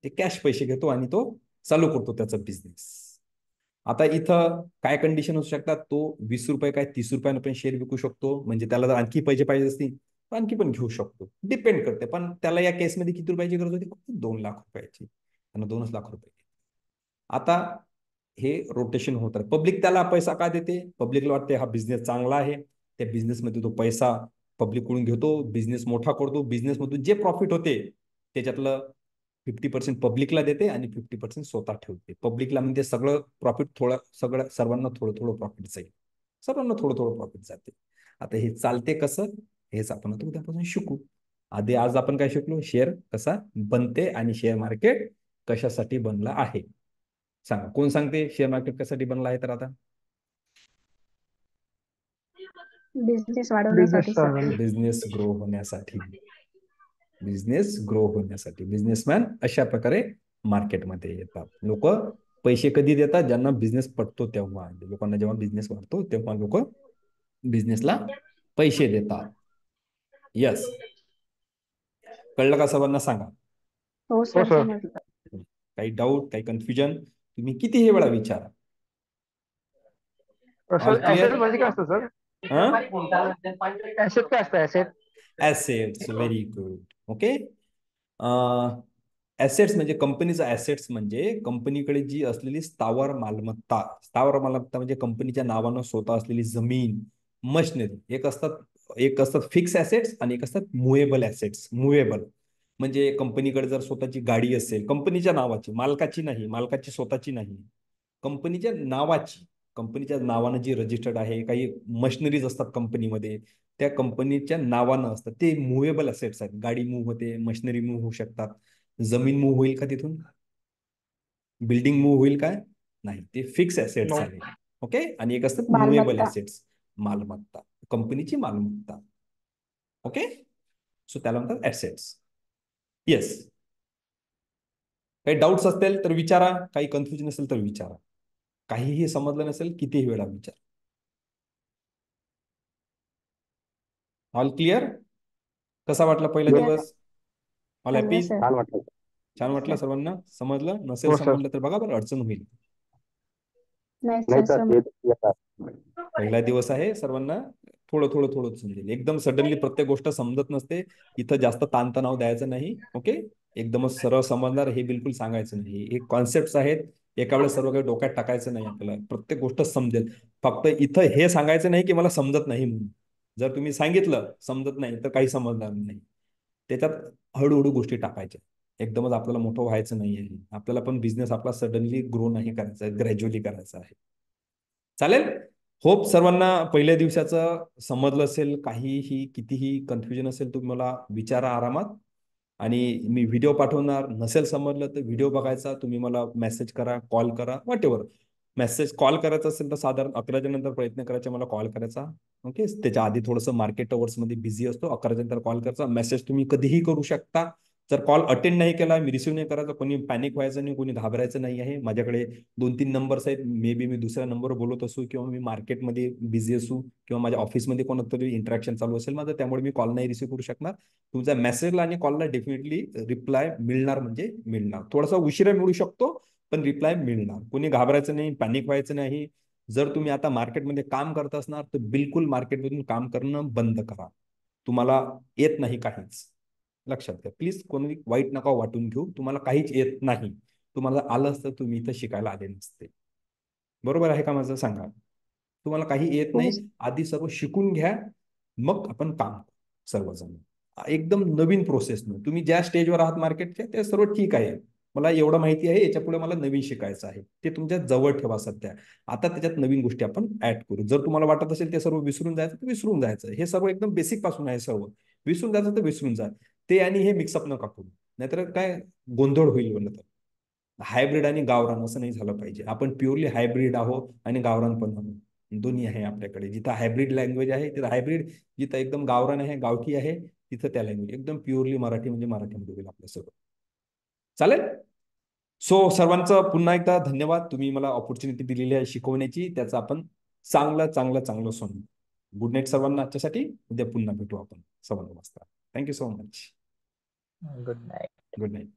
ते कॅश पैसे घेतो आणि तो चालू करतो त्याचा बिझनेस. आता इथं काय कंडिशन असू शकतात? तो 20 रुपये काय 30 रुपयानं पण शेअर विकू शकतो. म्हणजे त्याला जर आणखी पैसे पाहिजे असतील तर आणखी पण घेऊ शकतो, डिपेंड करते. पण त्याला या केसमध्ये किती रुपयाची गरज होती? फक्त 2,00,000 रुपयाची. त्यानं 2,00,000 रुपये. आता हे रोटेशन होत आहे. पब्लिक त्याला पैसा का देते? पब्लिकला वाटते हा बिझनेस चांगला आहे, त्या बिझनेसमध्ये तो पैसा पब्लिककडून घेतो, बिझनेस मोठा करतो, बिझनेसमधून जे प्रॉफिट होते त्याच्यातलं 50% पब्लिकला देते आणि 50% स्वतः ठेवते. पब्लिकला म्हणजे सगळं प्रॉफिट सगळं सर्वांना थोडं थोडं प्रॉफिट जाईल, सर्वांना थोडं थोडं प्रॉफिट जाते. आता हे चालते कसं हेच आपण आता उद्यापासून शिकू. आज आपण काय शिकलो, शेअर कसा बनते आणि शेअर मार्केट कशासाठी बनला आहे. सांगा कोण सांगते शेअर मार्केट कशासाठी बनला आहे. तर आता बिझनेस वाढवण्यासाठी सर. बिझनेस ग्रो होण्यासाठी, बिझनेस ग्रो होण्यासाठी बिझनेसमॅन अशा प्रकारे मार्केटमध्ये येतात. लोक पैसे कधी देतात, ज्यांना बिझनेस पटतो तेव्हा. लोकांना जेव्हा बिझनेस वाढतो तेव्हा लोक बिझनेसला पैसे देतात. यस, कळलं का सर्वांना. सांगा हो सर, सर. समजलं. काही डाऊट, काही कन्फ्युजन, तुम्ही कितीही वेळा विचारा. Sir All clear? ऍसेट म्हणजे काय असतं सर? ऍसेट काय असतं asset? Assets, very good. Okay. Assets म्हणजे कंपनीचा ऍसेट्स म्हणजे कंपनीकडे जी असलेली स्थावर मालमत्ता. स्थावर मालमत्ता म्हणजे कंपनीच्या नावानं स्वतः असलेली जमीन, मशिनरी. एक असतात फिक्स ऍसेट्स आणि एक असतात मुव्हेबल ऍसेट्स. मुव्हेबल म्हणजे कंपनीकडे जर स्वतःची गाडी असेल, कंपनीच्या नावाची, मालकाची स्वतःची नाही, कंपनीच्या नावाची, कंपनीच्या नावानं जी रजिस्टर्ड आहे. काही मशिनरीज असतात कंपनीमध्ये, त्या कंपनीच्या नावानं असतात, ते मुव्हेबल असेट्स आहेत. गाडी मूव्ह होते, मशिनरी मूव्ह होऊ शकतात. जमीन मूव्ह होईल का तिथून? बिल्डिंग मूव्ह होईल काय? नाही, ते फिक्स ऍसेट्स आहे. ओके. आणि एक असतात मुव्हेबल मालमत्ता. ऍसेट्स, मालमत्ता, कंपनीची मालमत्ता. ओके. सो त्याला म्हणतात ऍसेट्स. येस. काही डाऊट्स असतील तर विचारा, काही कन्फ्युजन असेल तर विचारा, काहीही समजलं नसेल कितीही वेळा विचार. All clear? कसा वाटला पहिला Yes, दिवस? All happy? चांगलं सर. छान वाटलं. छान वाटलं सर. सर्वांना? समजलं नसेल, हो, सर. समजलं तर बघा बरं, अडचण होईल. नाही नाही सर, सर, येतात. पहिला दिवस आहे, सर्वांना थोडं थोडं थोडं समजेल. एकदम सडनली प्रत्येक गोष्ट समजत नसते. इथं जास्त ताणतणाव द्यायचा नाही. ओके. एकदमच सरळ समजणार हे बिलकुल सांगायचं नाही. हे कॉन्सेप्ट आहेत, एका वेळेस सर्व काही डोक्यात टाकायचं नाही. आपल्याला प्रत्येक गोष्ट समजेल. फक्त इथं हे सांगायचं नाही की मला समजत नाही म्हणून. जर तुम्ही सांगितलं समजत नाही तर काही समजणार नाही. त्याच्यात हळूहळू गोष्टी टाकायच्या. एकदमच आपल्याला मोठं व्हायचं नाही आहे. आपल्याला पण बिझनेस आपला सडनली ग्रो नाही करायचा आहे, ग्रॅज्युअली करायचा आहे. चालेल. होप सर्वांना पहिल्या दिवसाचं समजलं असेल. काहीही कितीही कन्फ्युजन असेल तुम्ही मला विचारा आरामात. आणि मी व्हिडिओ पाठवणार. नसेल समजलं तर व्हिडिओ बघायचा, तुम्ही मला मेसेज करा, कॉल करा, वॉट एव्हर. कॉल करायचा असेल तर साधारण 11च्या नंतर प्रयत्न करायचा मला कॉल करायचा. ओके. त्याच्या आधी थोडंसं मार्केट अवर्स मध्ये बिझी असतो. 11च्या नंतर कॉल करायचा. मेसेज तुम्ही कधीही करू शकता. जर कॉल अटेंड नाही केला, मी रिसिव्ह नाही करायचा, कोणी पॅनिक व्हायचं नाही, कोणी घाबरायचं नाही आहे. माझ्याकडे 2-3 नंबर्स आहेत. मे बी मी दुसऱ्या नंबरवर बोलत असू, किंवा मी मार्केटमध्ये बिझी असू, किंवा माझ्या ऑफिसमध्ये कोणतरी इंटरॅक्शन चालू असेल माझं, त्यामुळे मी कॉल नाही रिसिव्ह करू शकणार. तुमच्या मेसेजला आणि कॉलला डेफिनेटली रिप्लाय मिळणार, म्हणजे मिळणार. थोडासा उशिरा मिळू शकतो पण रिप्लाय मिळणार. कोणी घाबरायचं नाही, पॅनिक व्हायचं नाही. जर तुम्ही आता मार्केटमध्ये काम करत असणार तर बिलकुल मार्केटमधून काम करणं बंद करा. तुम्हाला येत नाही काहीच, लक्षात घ्या प्लीज. कोणी वाईट नका वाटून घेऊ. तुम्हाला काहीच येत नाही. तुम्हाला आलं असतं तुम्ही इथं शिकायला आले नसते. बरोबर आहे का माझं? सांगा. तुम्हाला काही येत हो नाही, आधी सर्व शिकून घ्या, मग आपण काम सर्वजण. एकदम नवीन प्रोसेस न. तुम्ही ज्या स्टेजवर आहात मार्केटच्या ते सर्व ठीक आहे. मला एवढं माहिती आहे, याच्या पुढे मला नवीन शिकायचं आहे, ते तुमच्या जवळ ठेवा सध्या. आता त्याच्यात नवीन गोष्टी आपण ऍड करू. जर तुम्हाला वाटत असेल ते सर्व विसरून जायचं तर विसरून जायचं. हे सर्व एकदम बेसिक पासून आहे. सर्व विसरून जायचं तर विसरून जा. ते आणि हे मिक्सअप नका करू, नाहीतर काय गोंधळ होईल. म्हणलं तर हायब्रिड आणि गावरान असं नाही झालं पाहिजे. आपण प्युअरली हायब्रिड आहोत आणि गावरान पण आहोत. दोन्ही आहे आपल्याकडे. जिथं हायब्रिड लँग्वेज आहे तिथं हायब्रिड, जिथं एकदम गावरान आहे, गावठी आहे, तिथं त्या लँग्वेज. एकदम प्युअरली मराठी म्हणजे मराठीमध्ये होईल आपलं सगळं. चालेल. सो सर्वांचं पुन्हा एकदा धन्यवाद. तुम्ही मला ऑपॉर्च्युनिटी दिलेली आहे शिकवण्याची. त्याचं आपण चांगलं सोडू. गुड नाईट सर्वांना. आजच्यासाठी उद्या पुन्हा भेटू आपण 7 वाजता. Thank you so much. Good night. Good night.